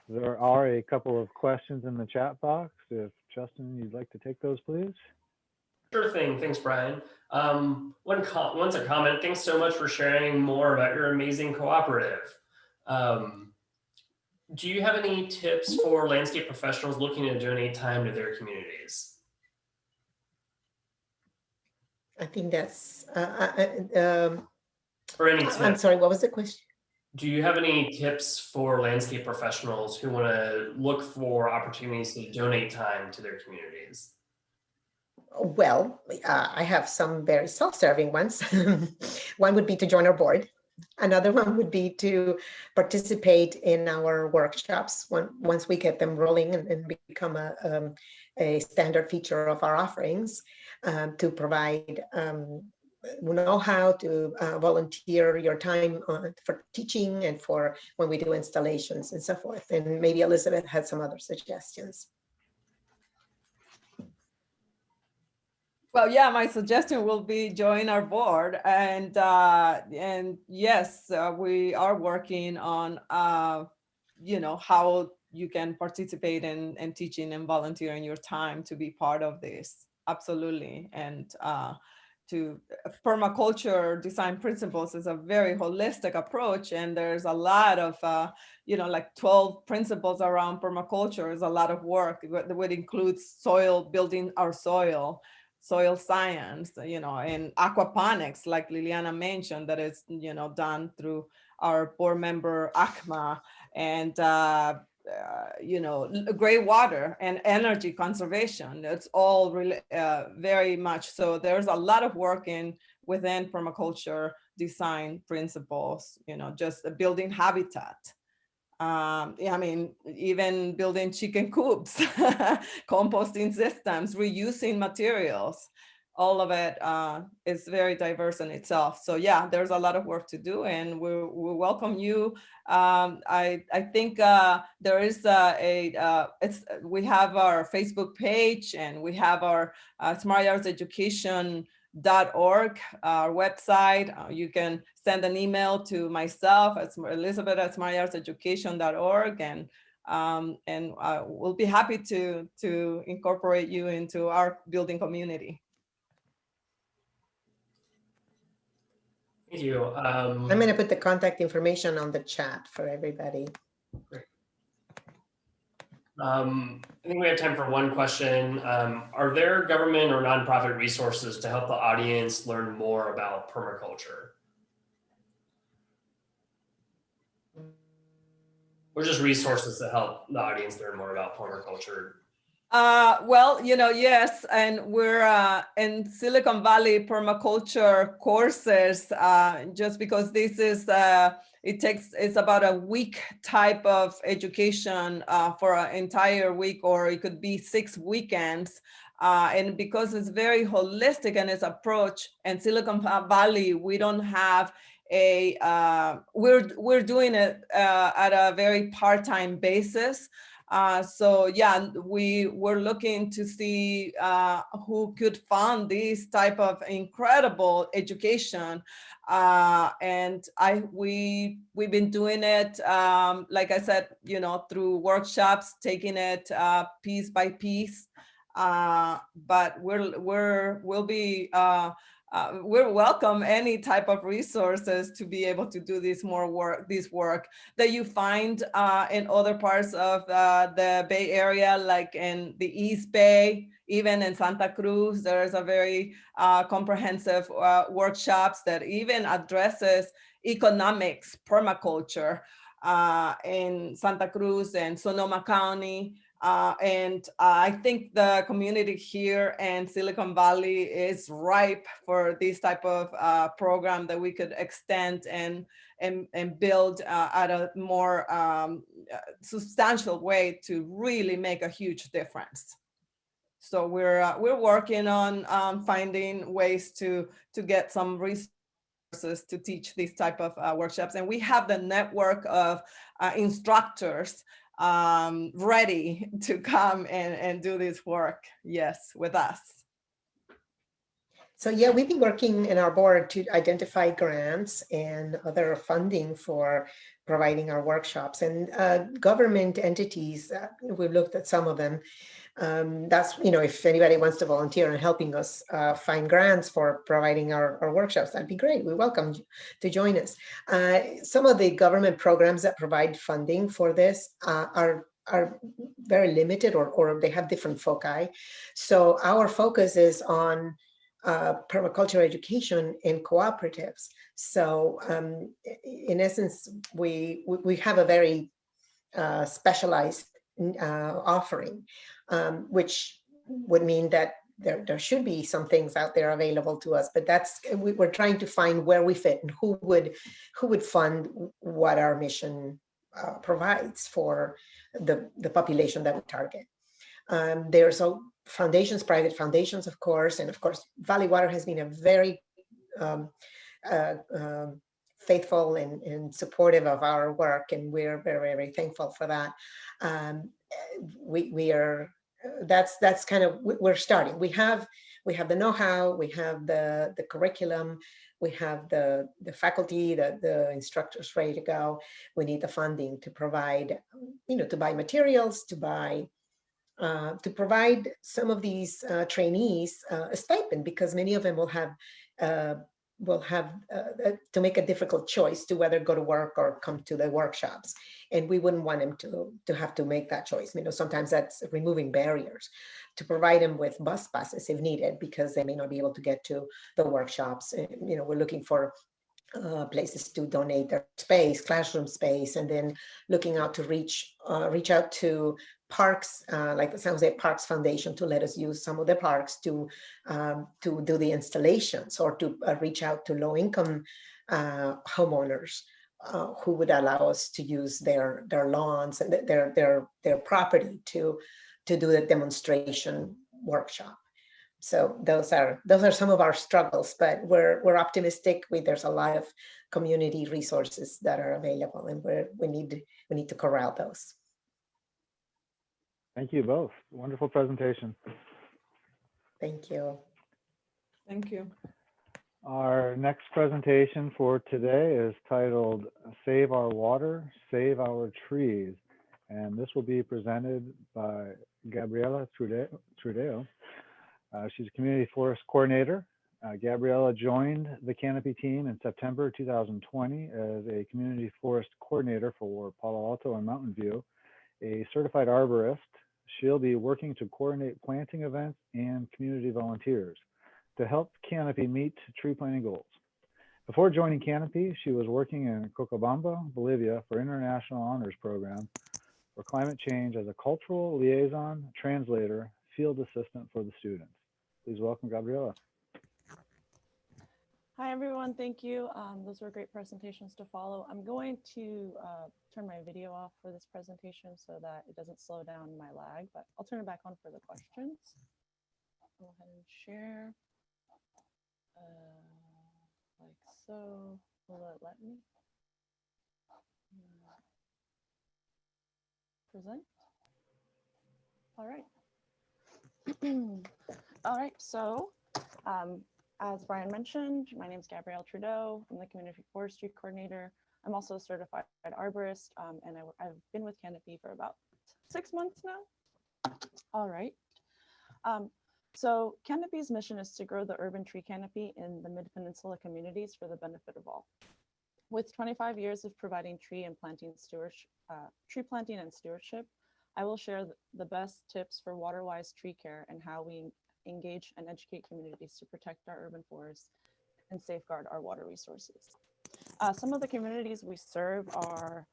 There are a couple of questions in the chat box. If Justin, you'd like to take those, please. Sure thing. Thanks, Brian. Once a comment. Thanks so much for sharing more about your amazing cooperative. Do you have any tips for landscape professionals looking to donate time to their communities? I think that's, Or any tips? I'm sorry, what was the question? Do you have any tips for landscape professionals who want to look for opportunities to donate time to their communities? Well, I have some very self-serving ones. One would be to join our board. Another one would be to participate in our workshops once we get them rolling and become a standard feature of our offerings, to provide know-how, to volunteer your time for teaching and for when we do installations and so forth. And maybe Elizabeth had some other suggestions. Well, yeah, my suggestion will be join our board, and yes, we are working on you know, how you can participate in teaching and volunteering your time to be part of this. Absolutely. And to permaculture design principles is a very holistic approach, and there's a lot of you know, like 12 principles around permaculture is a lot of work that would include soil, building our soil science, you know, and aquaponics, like Liliana mentioned, that is, you know, done through our board member ACMA, and you know, gray water and energy conservation. It's all really very much so. There's a lot of work within permaculture design principles, you know, just building habitat. Yeah, I mean, even building chicken coops, composting systems, reusing materials, all of it is very diverse in itself. So yeah, there's a lot of work to do, and we welcome you. I think there is we have our Facebook page, and we have our Smart Yards Education .org, our website. You can send an email to myself at Elizabeth at smartyardseducation.org, and we'll be happy to incorporate you into our building community. Thank you. I'm going to put the contact information on the chat for everybody. I think we have time for one question. Are there government or nonprofit resources to help the audience learn more about permaculture? Or just resources to help the audience learn more about permaculture? Well, yes, and we're in Silicon Valley permaculture courses, just because this is, it's about a week type of education for an entire week, or it could be 6 weekends. And because it's very holistic in its approach, and Silicon Valley, we don't have we're doing it at a very part-time basis. So yeah, we were looking to see who could fund this type of incredible education, and we've been doing it, like I said, through workshops, taking it piece by piece. But we'll welcome any type of resources to be able to do this work that you find in other parts of the Bay Area, like in the East Bay, even in Santa Cruz. There's a very comprehensive workshops that even addresses economics, permaculture in Santa Cruz and Sonoma County. And I think the community here in Silicon Valley is ripe for this type of program that we could extend and build at a more substantial way to really make a huge difference. So we're working on finding ways to get some resources to teach these type of workshops, and we have the network of instructors ready to come and do this work, yes, with us. So yeah, we've been working in our board to identify grants and other funding for providing our workshops, and government entities, we've looked at some of them. That's, if anybody wants to volunteer in helping us find grants for providing our workshops, that'd be great. We welcome you to join us. Some of the government programs that provide funding for this are very limited, or they have different foci. So our focus is on permaculture education in cooperatives. So in essence, we have a very specialized offering, which would mean that there should be some things out there available to us, but we're trying to find where we fit and who would fund what our mission provides for the population that we target. There's foundations, private foundations, of course, and of course, Valley Water has been a very faithful and supportive of our work, and we're very, very thankful for that. That's kind of, we're starting. We have the know-how, we have the curriculum, we have the faculty, the instructors ready to go. We need the funding to provide, to buy materials, to provide some of these trainees a stipend, because many of them will have to make a difficult choice to whether go to work or come to the workshops, and we wouldn't want them to have to make that choice. Sometimes that's removing barriers, to provide them with bus passes if needed, because they may not be able to get to the workshops. We're looking for places to donate their space, classroom space, and then looking out to reach out to parks, like the San Jose Parks Foundation, to let us use some of the parks to do the installations, or to reach out to low-income homeowners who would allow us to use their lawns and their property to do the demonstration workshop. So those are some of our struggles, but we're optimistic. There's a lot of community resources that are available, and we need to corral those. Thank you both. Wonderful presentation. Thank you. Thank you. Our next presentation for today is titled Save Our Water, Save Our Trees. And this will be presented by Gabriela Trudeo. She's a community forest coordinator. Gabriela joined the Canopy team in September 2020 as a community forest coordinator for Palo Alto and Mountain View. a certified arborist. She'll be working to coordinate planting events and community volunteers to help Canopy meet tree planting goals. Before joining Canopy, she was working in Cochabamba, Bolivia for International Honors Program for climate change as a cultural liaison, translator, field assistant for the students. Please welcome Gabriela. Hi, everyone. Thank you. Those were great presentations to follow. I'm going to turn my video off for this presentation so that it doesn't slow down my lag, but I'll turn it back on for the questions. Go ahead and share. Like so. Will it let me? Present. All right. All right, so as Brian mentioned, my name is Gabrielle Trudeau. I'm the Community Forestry Coordinator. I'm also a certified arborist, and I've been with Canopy for about 6 months now. All right. So Canopy's mission is to grow the urban tree canopy in the Mid-Peninsula communities for the benefit of all. With 25 years of providing tree planting and stewardship, I will share the best tips for water-wise tree care and how we engage and educate communities to protect our urban forests and safeguard our water resources. Some of the communities we serve are,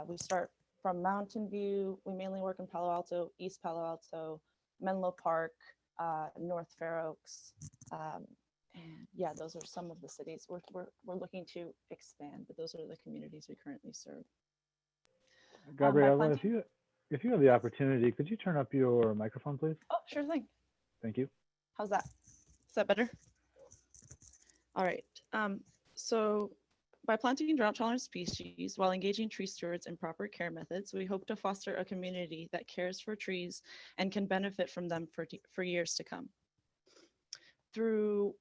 we start from Mountain View. We mainly work in Palo Alto, East Palo Alto, Menlo Park, North Fair Oaks. And yeah, those are some of the cities we're looking to expand, but those are the communities we currently serve. Gabriela, if you have the opportunity, could you turn up your microphone, please? Oh, sure thing. Thank you. How's that? Is that better? All right. So by planting drought-tolerant species while engaging tree stewards in proper care methods, we hope to foster a community that cares for trees and can benefit from them for years to come. Through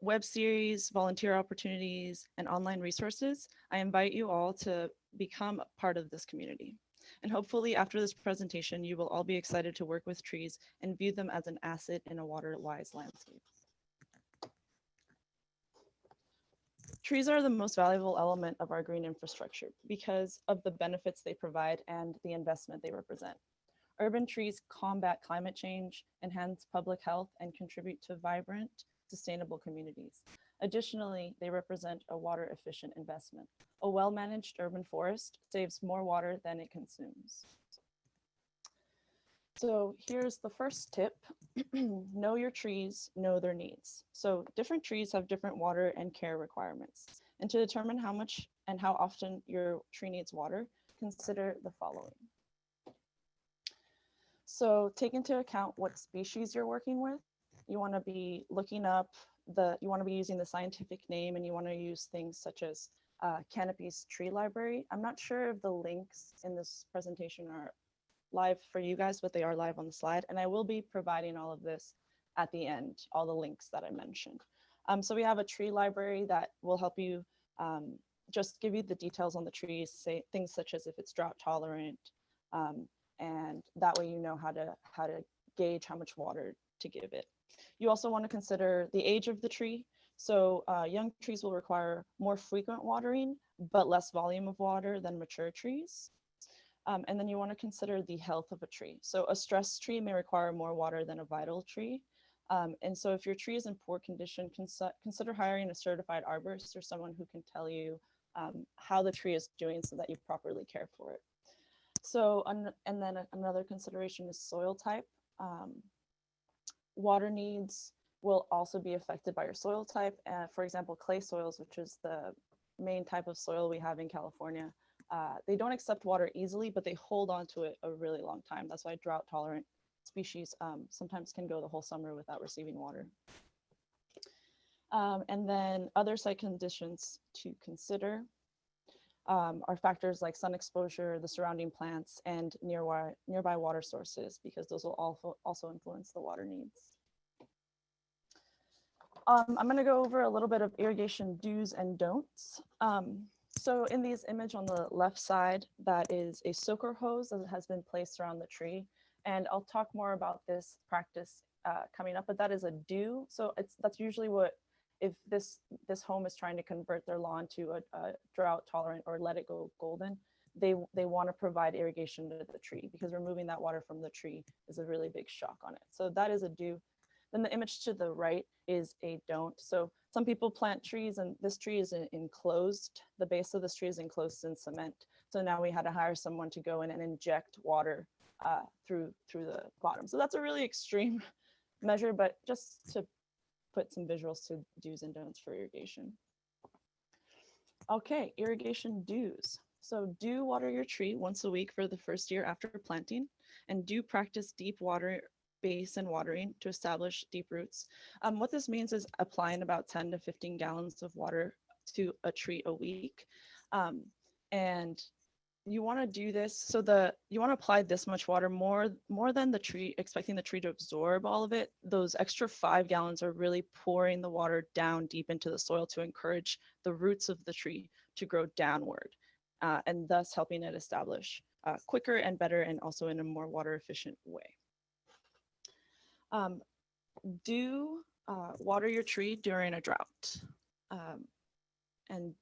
web series, volunteer opportunities, and online resources, I invite you all to become a part of this community. And hopefully after this presentation, you will all be excited to work with trees and view them as an asset in a water-wise landscape. Trees are the most valuable element of our green infrastructure because of the benefits they provide and the investment they represent. Urban trees combat climate change, enhance public health, and contribute to vibrant, sustainable communities. Additionally, they represent a water-efficient investment. A well-managed urban forest saves more water than it consumes. So here's the first tip. Know your trees, know their needs. So different trees have different water and care requirements. And to determine how much and how often your tree needs water, consider the following. So take into account what species you're working with. You want to be looking up you want to be using the scientific name, and you want to use things such as Canopy's tree library. I'm not sure if the links in this presentation are live for you guys, but they are live on the slide. And I will be providing all of this at the end, all the links that I mentioned. So we have a tree library that will help you just give you the details on the trees, say things such as if it's drought tolerant, and that way you know how to gauge how much water to give it. You also want to consider the age of the tree. So young trees will require more frequent watering, but less volume of water than mature trees. And then you want to consider the health of a tree. So a stressed tree may require more water than a vital tree. And so if your tree is in poor condition, consider hiring a certified arborist or someone who can tell you how the tree is doing so that you properly care for it. So, and then another consideration is soil type. Water needs will also be affected by your soil type. For example, clay soils, which is the main type of soil we have in California, they don't accept water easily, but they hold on to it a really long time. That's why drought tolerant species sometimes can go the whole summer without receiving water. And then other site conditions to consider are factors like sun exposure, the surrounding plants, and nearby water sources, because those will also influence the water needs. I'm going to go over a little bit of irrigation do's and don'ts. So in this image on the left side, that is a soaker hose that has been placed around the tree. And I'll talk more about this practice coming up, but that is a do. So that's usually what, if this home is trying to convert their lawn to a drought tolerant or let it go golden, they want to provide irrigation to the tree, because removing that water from the tree is a really big shock on it. So that is a do. Then the image to the right is a don't. So some people plant trees, and this tree is enclosed. The base of this tree is enclosed in cement. So now we had to hire someone to go in and inject water through the bottom. So that's a really extreme measure, but just to put some visuals to do's and don'ts for irrigation. Okay, irrigation do's. So do water your tree once a week for the first year after planting, and do practice deep water base and watering to establish deep roots. What this means is applying about 10 to 15 gallons of water to a tree a week. And you want to do this so you want to apply this much water more than the tree, expecting the tree to absorb all of it. Those extra 5 gallons are really pouring the water down deep into the soil to encourage the roots of the tree to grow downward, and thus helping it establish quicker and better, and also in a more water efficient way. Do water your tree during a drought. And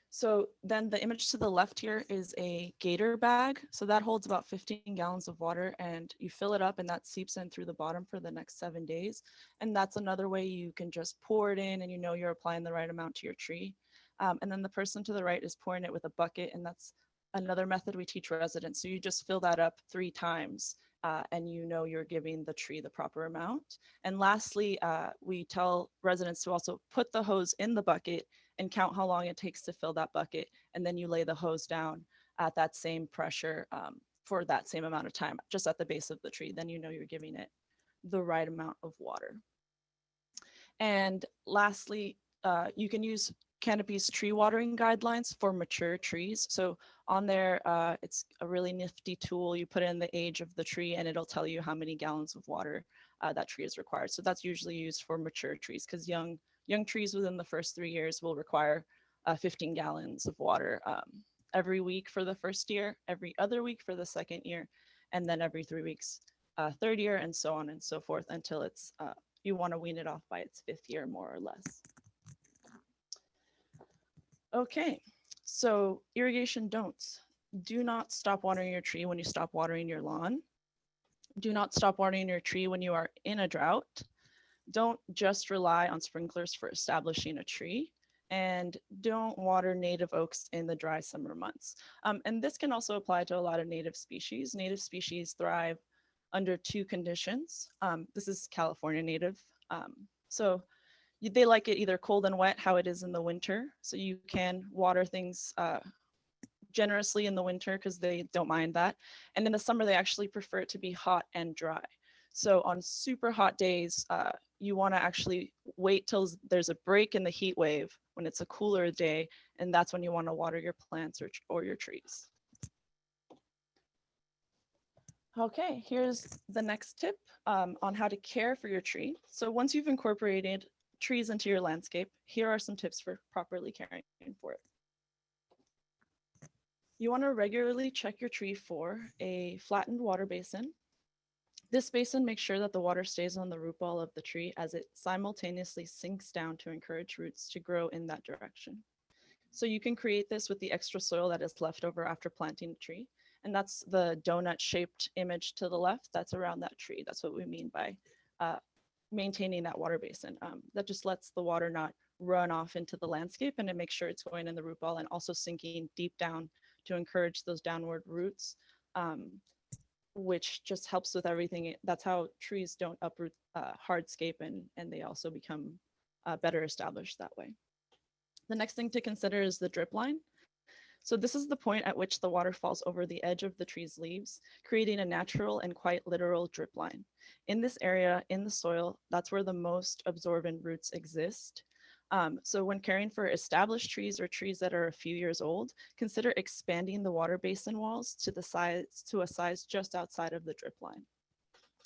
so then the image to the left here is a gator bag. So that holds about 15 gallons of water, and you fill it up and that seeps in through the bottom for the next 7 days. And that's another way you can just pour it in and you know you're applying the right amount to your tree. And then the person to the right is pouring it with a bucket, and that's another method we teach residents. So you just fill that up 3 times. And you know you're giving the tree the proper amount. And lastly, we tell residents to also put the hose in the bucket and count how long it takes to fill that bucket. And then you lay the hose down at that same pressure for that same amount of time, just at the base of the tree. Then you know you're giving it the right amount of water. And lastly, you can use Canopy's tree watering guidelines for mature trees. So on there, it's a really nifty tool. You put in the age of the tree and it'll tell you how many gallons of water that tree is required. So that's usually used for mature trees, because young trees within the first 3 years will require 15 gallons of water every week for the first year, every other week for the second year, and then every 3 weeks, third year, and so on and so forth until it's you want to wean it off by its 5th year, more or less. Okay, so irrigation don'ts. Do not stop watering your tree when you stop watering your lawn. Do not stop watering your tree when you are in a drought. Don't just rely on sprinklers for establishing a tree. And don't water native oaks in the dry summer months. And this can also apply to a lot of native species. Native species thrive under 2 conditions. This is California native. So they like it either cold and wet, how it is in the winter. So you can water things generously in the winter because they don't mind that. And in the summer, they actually prefer it to be hot and dry. So on super hot days, you want to actually wait till there's a break in the heat wave when it's a cooler day, and that's when you want to water your plants or your trees. Okay, here's the next tip on how to care for your tree. So once you've incorporated trees into your landscape, here are some tips for properly caring for it. You want to regularly check your tree for a flattened water basin. This basin makes sure that the water stays on the root ball of the tree as it simultaneously sinks down to encourage roots to grow in that direction. So you can create this with the extra soil that is left over after planting a tree. And that's the donut-shaped image to the left. That's around that tree. That's what we mean by maintaining that water basin. That just lets the water not run off into the landscape, and it makes sure it's going in the root ball and also sinking deep down to encourage those downward roots, which just helps with everything. That's how trees don't uproot hardscape, and they also become better established that way. The next thing to consider is the drip line. So this is the point at which the water falls over the edge of the tree's leaves, creating a natural and quite literal drip line. In this area, in the soil, that's where the most absorbent roots exist. So when caring for established trees or trees that are a few years old, consider expanding the water basin walls to a size just outside of the drip line.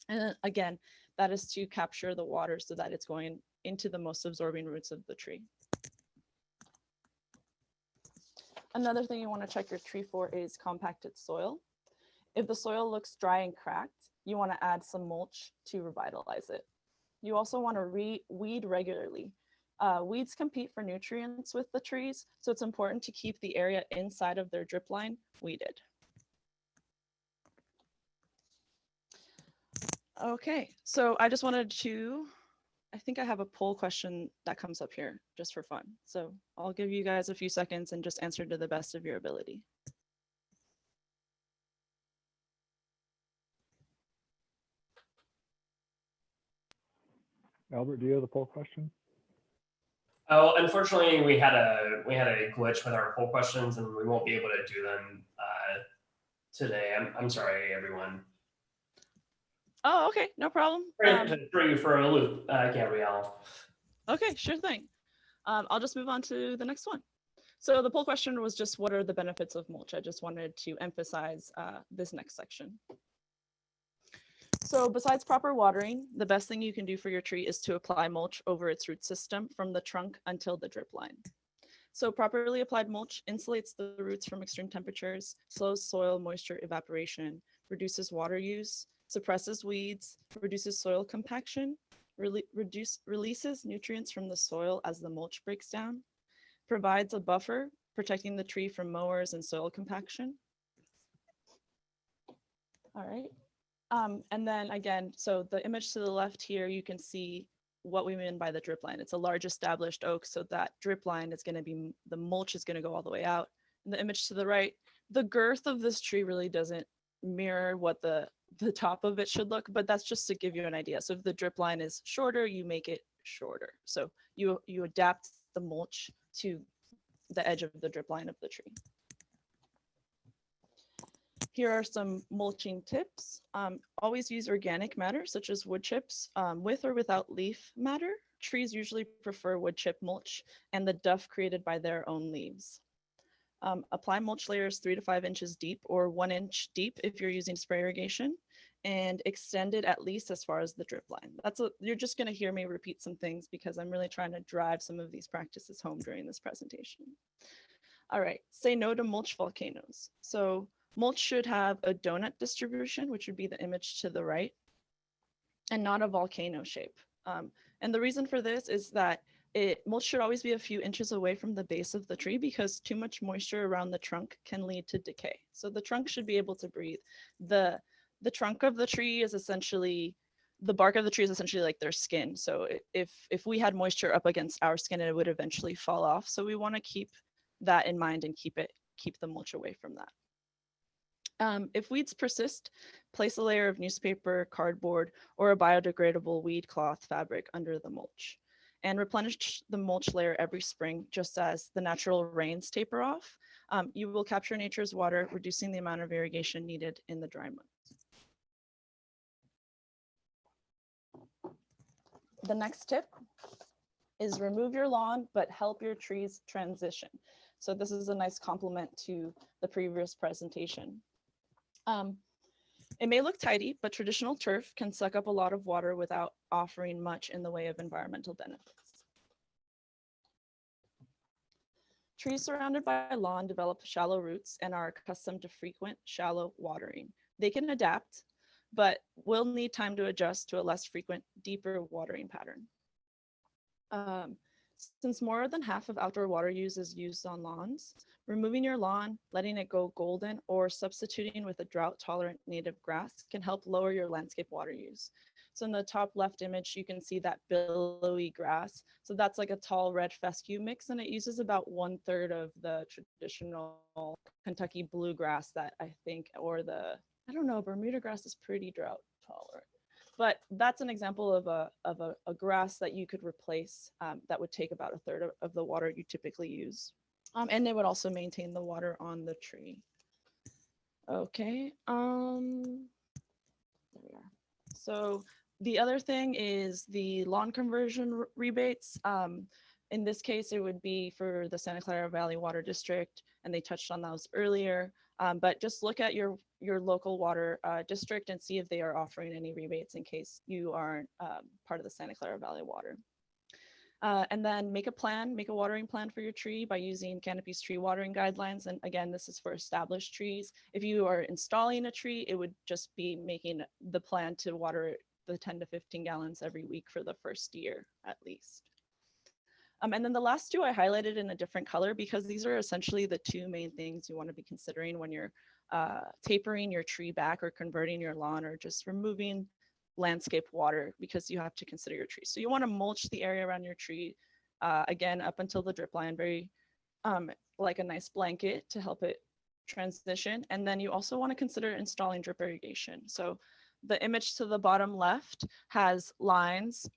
And again, that is to capture the water so that it's going into the most absorbing roots of the tree. Another thing you want to check your tree for is compacted soil. If the soil looks dry and cracked, you want to add some mulch to revitalize it. You also want to weed regularly. Weeds compete for nutrients with the trees, so it's important to keep the area inside of their drip line weeded. Okay, so I just wanted to, I think I have a poll question that comes up here just for fun. So I'll give you guys a few seconds and just answer to the best of your ability. Albert, do you have the poll question? Oh, unfortunately, we had a glitch with our poll questions, and we won't be able to do them today. I'm sorry, everyone. Oh, okay, no problem. Throw you for a loop, Gabrielle. Okay, sure thing. I'll just move on to the next one. So the poll question was just, what are the benefits of mulch? I just wanted to emphasize this next section. So besides proper watering, the best thing you can do for your tree is to apply mulch over its root system from the trunk until the drip line. So properly applied mulch insulates the roots from extreme temperatures, slows soil moisture evaporation, reduces water use, suppresses weeds, reduces soil compaction, releases nutrients from the soil as the mulch breaks down, provides a buffer, protecting the tree from mowers and soil compaction. All right. And then again, so the image to the left here, you can see what we mean by the drip line. It's a large established oak, so that drip line is going to be, the mulch is going to go all the way out. And the image to the right, the girth of this tree really doesn't mirror what the top of it should look, but that's just to give you an idea. So if the drip line is shorter, you make it shorter. So you adapt the mulch to the edge of the drip line of the tree. Here are some mulching tips. Always use organic matter, such as wood chips, with or without leaf matter. Trees usually prefer wood chip mulch and the duff created by their own leaves. Apply mulch layers 3 to 5 inches deep or 1 inch deep if you're using spray irrigation, and extend it at least as far as the drip line. You're just going to hear me repeat some things because I'm really trying to drive some of these practices home during this presentation. All right, say no to mulch volcanoes. So mulch should have a donut distribution, which would be the image to the right, and not a volcano shape. And the reason for this is that mulch should always be a few inches away from the base of the tree because too much moisture around the trunk can lead to decay. So the trunk should be able to breathe. The trunk of the tree is essentially, the bark of the tree is essentially like their skin. So if we had moisture up against our skin, it would eventually fall off. So we want to keep that in mind and keep the mulch away from that. If weeds persist, place a layer of newspaper, cardboard, or a biodegradable weed cloth fabric under the mulch, and replenish the mulch layer every spring, just as the natural rains taper off. You will capture nature's water, reducing the amount of irrigation needed in the dry months. The next tip is remove your lawn, but help your trees transition. So this is a nice complement to the previous presentation. It may look tidy, but traditional turf can suck up a lot of water without offering much in the way of environmental benefits. Trees surrounded by lawn develop shallow roots and are accustomed to frequent shallow watering. They can adapt, but will need time to adjust to a less frequent, deeper watering pattern. Since more than half of outdoor water use is used on lawns, removing your lawn, letting it go golden, or substituting with a drought-tolerant native grass can help lower your landscape water use. So in the top left image, you can see that billowy grass. So that's like a tall red fescue mix, and it uses about 1/3 of the traditional Kentucky bluegrass that I think, or I don't know, Bermuda grass is pretty drought tolerant. But that's an example of a grass that you could replace that would take about 1/3 of the water you typically use. And it would also maintain the water on the tree. Okay, there we are. So the other thing is the lawn conversion rebates. In this case, it would be for the Santa Clara Valley Water District, and they touched on those earlier. But just look at your local water district and see if they are offering any rebates in case you aren't part of the Santa Clara Valley Water. And then make a watering plan for your tree by using Canopy's tree watering guidelines. And again, this is for established trees. If you are installing a tree, it would just be making the plan to water the 10 to 15 gallons every week for the first year at least. And then the last two I highlighted in a different color because these are essentially the two main things you want to be considering when you're tapering your tree back or converting your lawn or just removing landscape water, because you have to consider your tree. So you want to mulch the area around your tree, again, up until the drip line, very like a nice blanket to help it transition. And then you also want to consider installing drip irrigation. So the image to the bottom left has lines,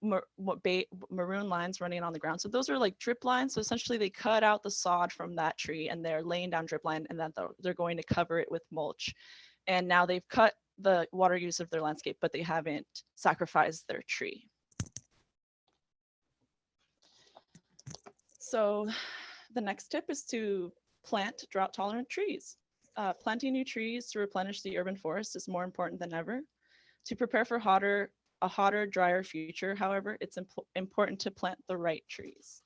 maroon lines running on the ground. So those are like drip lines. So essentially they cut out the sod from that tree and they're laying down drip line, and then they're going to cover it with mulch. And now they've cut the water use of their landscape, but they haven't sacrificed their tree. So the next tip is to plant drought tolerant trees. Planting new trees to replenish the urban forest is more important than ever. To prepare for a hotter, drier future, however, it's important to plant the right trees.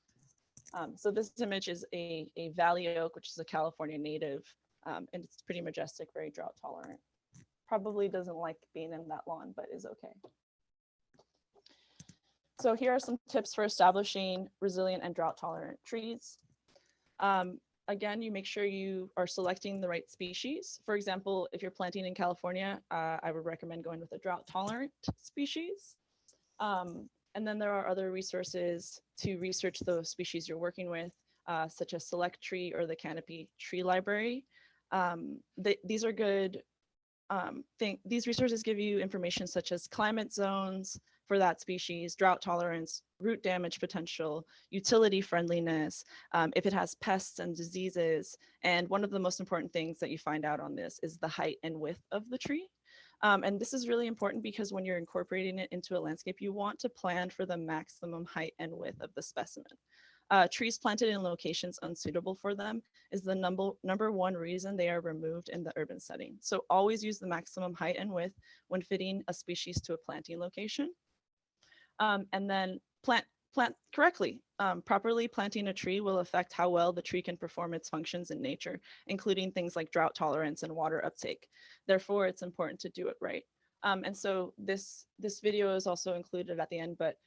So this image is a valley oak, which is a California native, and it's pretty majestic, very drought tolerant. Probably doesn't like being in that lawn, but is okay. So here are some tips for establishing resilient and drought tolerant trees. Again, you make sure you are selecting the right species. For example, if you're planting in California, I would recommend going with a drought tolerant species. And then there are other resources to research the species you're working with, such as Select Tree or the Canopy Tree Library. These are good. These resources give you information such as climate zones for that species, drought tolerance, root damage potential, utility friendliness, if it has pests and diseases. And one of the most important things that you find out on this is the height and width of the tree. And this is really important because when you're incorporating it into a landscape, you want to plan for the maximum height and width of the specimen. Trees planted in locations unsuitable for them is the number one reason they are removed in the urban setting. So always use the maximum height and width when fitting a species to a planting location. And then plant correctly. Properly planting a tree will affect how well the tree can perform its functions in nature, including things like drought tolerance and water uptake. Therefore, it's important to do it right. And so this video is also included at the end, but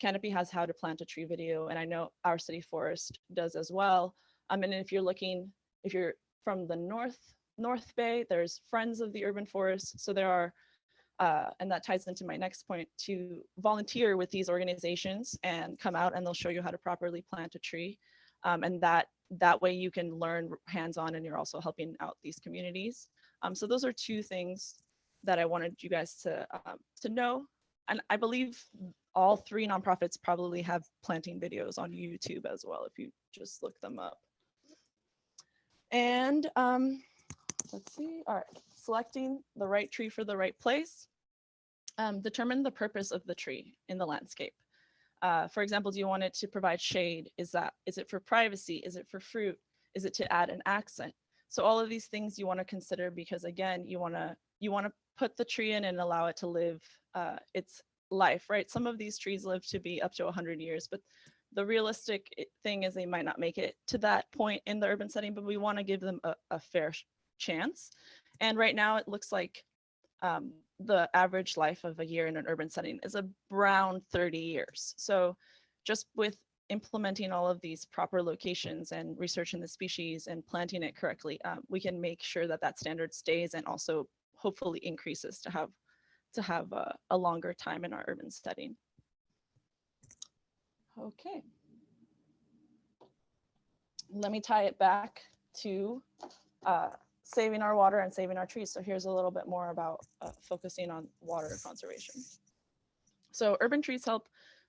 Canopy has how to plant a tree video, and I know our city forest does as well. And if you're from the North Bay, there's Friends of the Urban Forest. So there are, and that ties into my next point, to volunteer with these organizations and come out and they'll show you how to properly plant a tree. And that way you can learn hands-on and you're also helping out these communities. So those are two things that I wanted you guys to know. And I believe all three nonprofits probably have planting videos on YouTube as well, if you just look them up. And let's see, all right, selecting the right tree for the right place. Determine the purpose of the tree in the landscape. For example, do you want it to provide shade? Is it for privacy? Is it for fruit? Is it to add an accent? So all of these things you want to consider, because again, you want to put the tree in and allow it to live its life, right? Some of these trees live to be up to 100 years, but the realistic thing is they might not make it to that point in the urban setting, but we want to give them a fair chance. And right now it looks like the average life of a year in an urban setting is around 30 years. So just with implementing all of these proper locations and researching the species and planting it correctly, we can make sure that that standard stays and also hopefully increases to have a longer time in our urban setting. Okay. Let me tie it back to saving our water and saving our trees. So here's a little bit more about focusing on water conservation. So urban trees help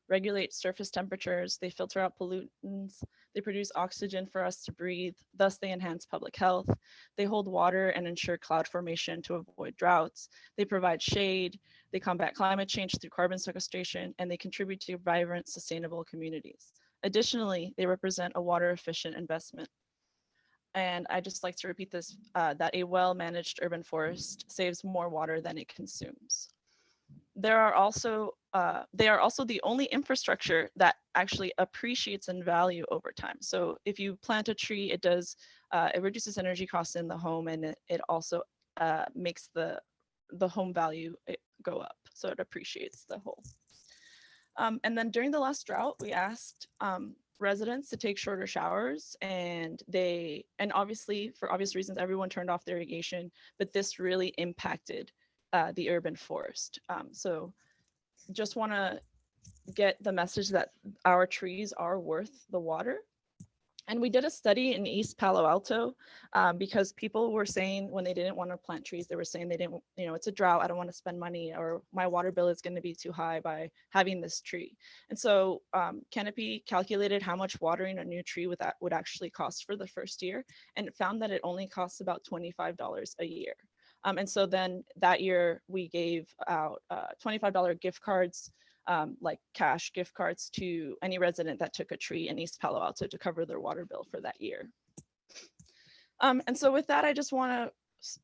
regulate surface temperatures, they filter out pollutants, they produce oxygen for us to breathe, thus they enhance public health, they hold water and ensure cloud formation to avoid droughts, they provide shade, they combat climate change through carbon sequestration, and they contribute to vibrant, sustainable communities. Additionally, they represent a water efficient investment. And I just like to repeat this, that a well-managed urban forest saves more water than it consumes. They are also the only infrastructure that actually appreciates in value over time. So if you plant a tree, it reduces energy costs in the home, and it also makes the home value go up. So it appreciates the whole. And then during the last drought, we asked residents to take shorter showers, and obviously for obvious reasons, everyone turned off their irrigation, but this really impacted the urban forest. So just want to get the message that our trees are worth the water. And we did a study in East Palo Alto because people were saying when they didn't want to plant trees, they were saying they didn't, it's a drought, I don't want to spend money, or my water bill is going to be too high by having this tree. And so Canopy calculated how much watering a new tree would actually cost for the first year, and it found that it only costs about $25 a year. And so then that year we gave out $25 gift cards, like cash gift cards to any resident that took a tree in East Palo Alto to cover their water bill for that year. And so with that, I just want to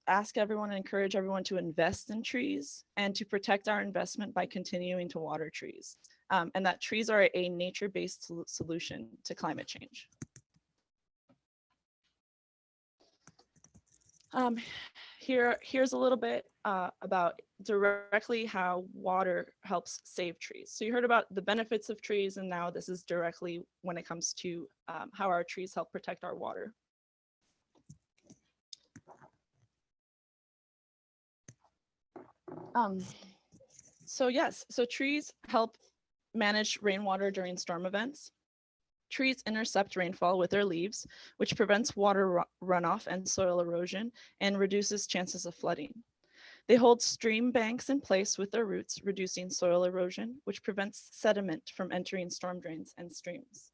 ask everyone and encourage everyone to invest in trees and to protect our investment by continuing to water trees. And that trees are a nature-based solution to climate change. Here's a little bit about directly how water helps save trees. So you heard about the benefits of trees, and now this is directly when it comes to how our trees help protect our water. So trees help manage rainwater during storm events. Trees intercept rainfall with their leaves, which prevents water runoff and soil erosion and reduces chances of flooding. They hold stream banks in place with their roots, reducing soil erosion, which prevents sediment from entering storm drains and streams.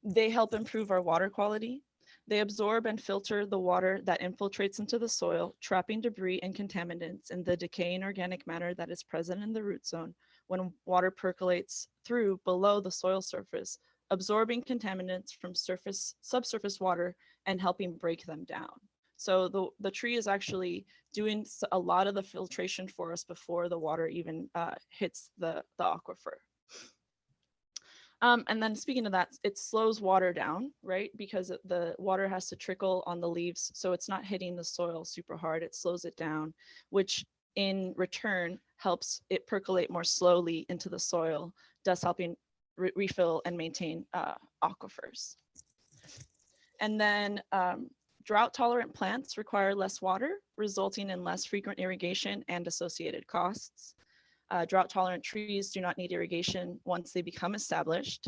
They help improve our water quality. They absorb and filter the water that infiltrates into the soil, trapping debris and contaminants in the decaying organic matter that is present in the root zone when water percolates through below the soil surface, absorbing contaminants from subsurface water and helping break them down. So the tree is actually doing a lot of the filtration for us before the water even hits the aquifer. And then speaking of that, it slows water down, right? Because the water has to trickle on the leaves, so it's not hitting the soil super hard. It slows it down, which in return helps it percolate more slowly into the soil, thus helping refill and maintain aquifers. And then drought-tolerant plants require less water, resulting in less frequent irrigation and associated costs. Drought-tolerant trees do not need irrigation once they become established.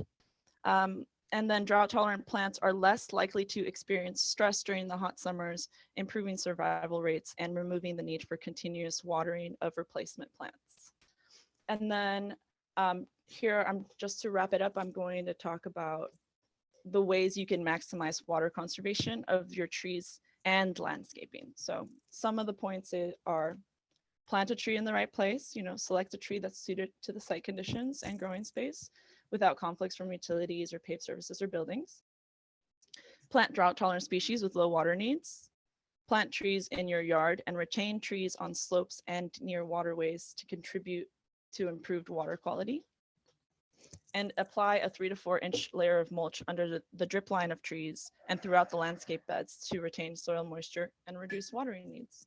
And then drought-tolerant plants are less likely to experience stress during the hot summers, improving survival rates and removing the need for continuous watering of replacement plants. And then here, just to wrap it up, I'm going to talk about the ways you can maximize water conservation of your trees and landscaping. So some of the points are: plant a tree in the right place, select a tree that's suited to the site conditions and growing space without conflicts from utilities or paved surfaces or buildings. Plant drought-tolerant species with low water needs. Plant trees in your yard and retain trees on slopes and near waterways to contribute to improved water quality. And apply a 3 to 4 inch layer of mulch under the drip line of trees and throughout the landscape beds to retain soil moisture and reduce watering needs.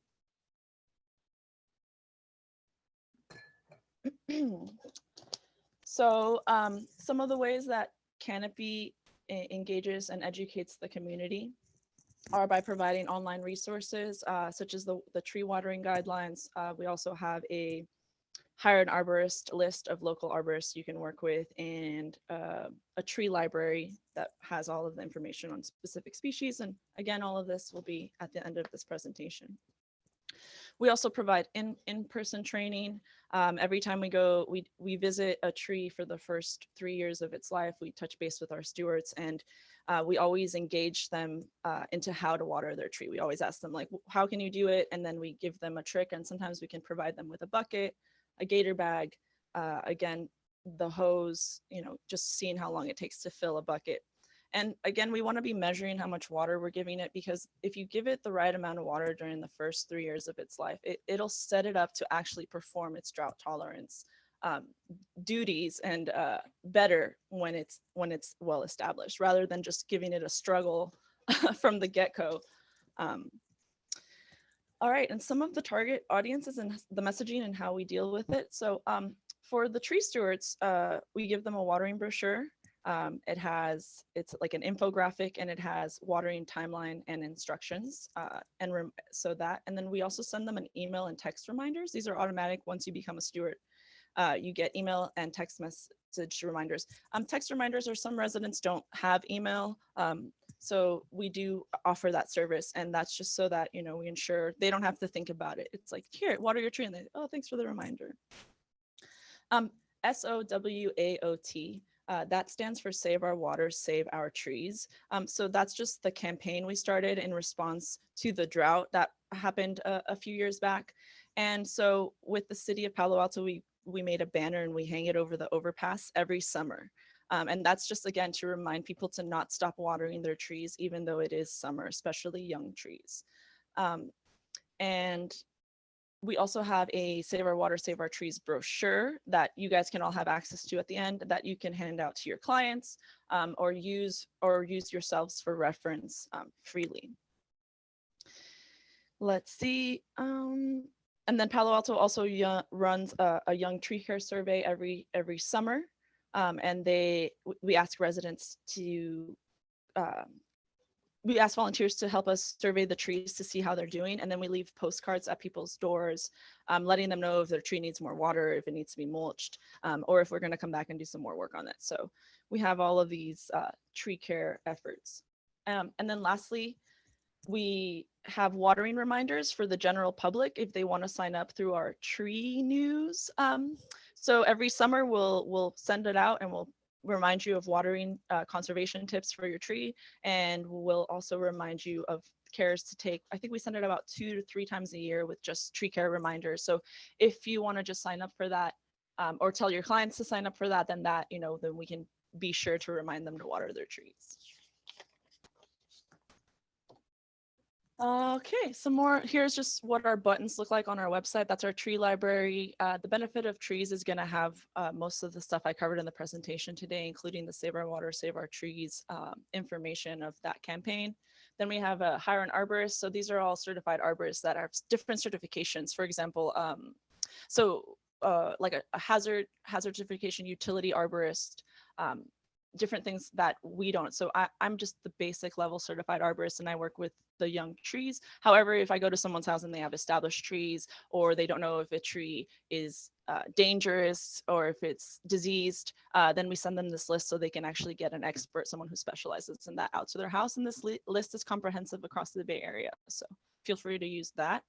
So some of the ways that Canopy engages and educates the community are by providing online resources such as the tree watering guidelines. We also have a hire an arborist list of local arborists you can work with, and a tree library that has all of the information on specific species. And again, all of this will be at the end of this presentation. We also provide in-person training. Every time we go, we visit a tree for the first 3 years of its life. We touch base with our stewards, and we always engage them into how to water their tree. We always ask them, like, how can you do it? And then we give them a trick, and sometimes we can provide them with a bucket, a gator bag, again, the hose, just seeing how long it takes to fill a bucket. And again, we want to be measuring how much water we're giving it, because if you give it the right amount of water during the first 3 years of its life, it'll set it up to actually perform its drought tolerance duties and better when it's well established, rather than just giving it a struggle from the get-go. All right, and some of the target audiences and the messaging and how we deal with it. So for the tree stewards, we give them a watering brochure. It's like an infographic, and it has watering timeline and instructions, and then we also send them an email and text reminders. These are automatic once you become a steward. You get email and text message reminders. Text reminders, or some residents don't have email, so we do offer that service, and that's just so that, you know, we ensure they don't have to think about it. It's like, here, water your tree, and they, oh, thanks for the reminder. SOWAOT. That stands for Save Our Water, Save Our Trees. So that's just the campaign we started in response to the drought that happened a few years back. And so with the city of Palo Alto, we made a banner and we hang it over the overpass every summer. And that's just, again, to remind people to not stop watering their trees, even though it is summer, especially young trees. And we also have a Save Our Water, Save Our Trees brochure that you guys can all have access to at the end, that you can hand out to your clients, or use yourselves for reference freely. Let's see. And then Palo Alto also runs a young tree care survey every summer. And we ask residents to, we ask volunteers to help us survey the trees to see how they're doing. And then we leave postcards at people's doors, letting them know if their tree needs more water, if it needs to be mulched, or if we're going to come back and do some more work on it. So we have all of these tree care efforts. And then lastly, we have watering reminders for the general public if they want to sign up through our tree news. So every summer we'll send it out, and we'll remind you of watering conservation tips for your tree, and we'll also remind you of cares to take. I think we send it about 2 to 3 times a year with just tree care reminders. So if you want to just sign up for that, or tell your clients to sign up for that, then then we can be sure to remind them to water their trees. Okay, some more. Here's just what our buttons look like on our website. That's our tree library. The benefit of trees is going to have most of the stuff I covered in the presentation today, including the Save Our Water, Save Our Trees information of that campaign. Then we have a hire an arborist. So these are all certified arborists that have different certifications. For example, like a hazard certification, utility arborist, different things that we don't. So I'm just the basic level certified arborist, and I work with the young trees. However, if I go to someone's house and they have established trees, or they don't know if a tree is dangerous or if it's diseased, then we send them this list so they can actually get an expert, someone who specializes in that, out to their house. And this list is comprehensive across the Bay Area, so feel free to use that.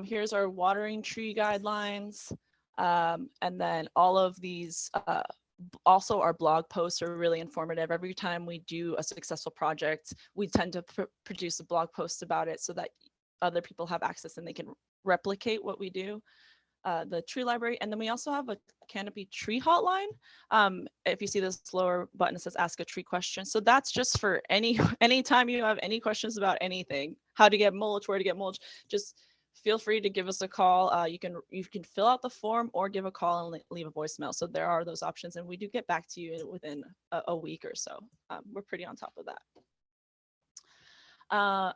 Here's our watering tree guidelines. And then all of these also our blog posts are really informative. Every time we do a successful project, we tend to produce a blog post about it so that other people have access and they can replicate what we do. The tree library, and then we also have a canopy tree hotline. If you see this lower button, it says ask a tree question. So that's just for anytime you have any questions about anything, how to get mulch, where to get mulch, just feel free to give us a call. You can fill out the form or give a call and leave a voicemail. So there are those options, and we do get back to you within a week or so. We're pretty on top of that.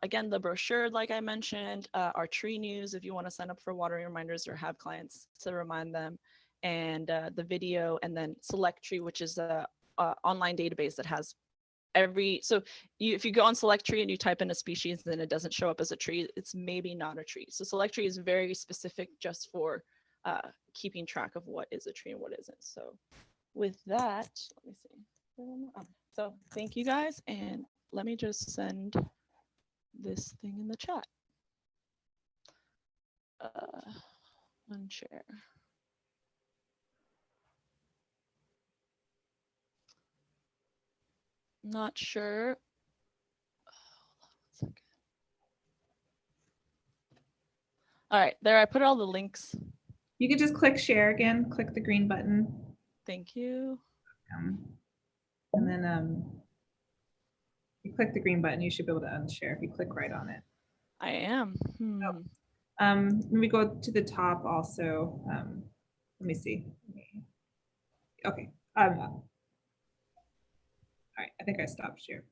Again, the brochure, like I mentioned, our tree news, if you want to sign up for watering reminders or have clients to remind them, and the video, and then Select Tree, which is a online database that has if you go on Select Tree and you type in a species, then it doesn't show up as a tree, it's maybe not a tree. So Select Tree is very specific just for keeping track of what is a tree and what isn't. So with that, let me see. So thank you guys, and let me just send this thing in the chat. Unshare. Not sure. Hold on 1 second. All right, there, I put all the links. You can just click share again, click the green button. Thank you. And then you click the green button, you should be able to unshare if you click right on it. I am. Let me go to the top also. Let me see. Okay. All right, I think I stopped share.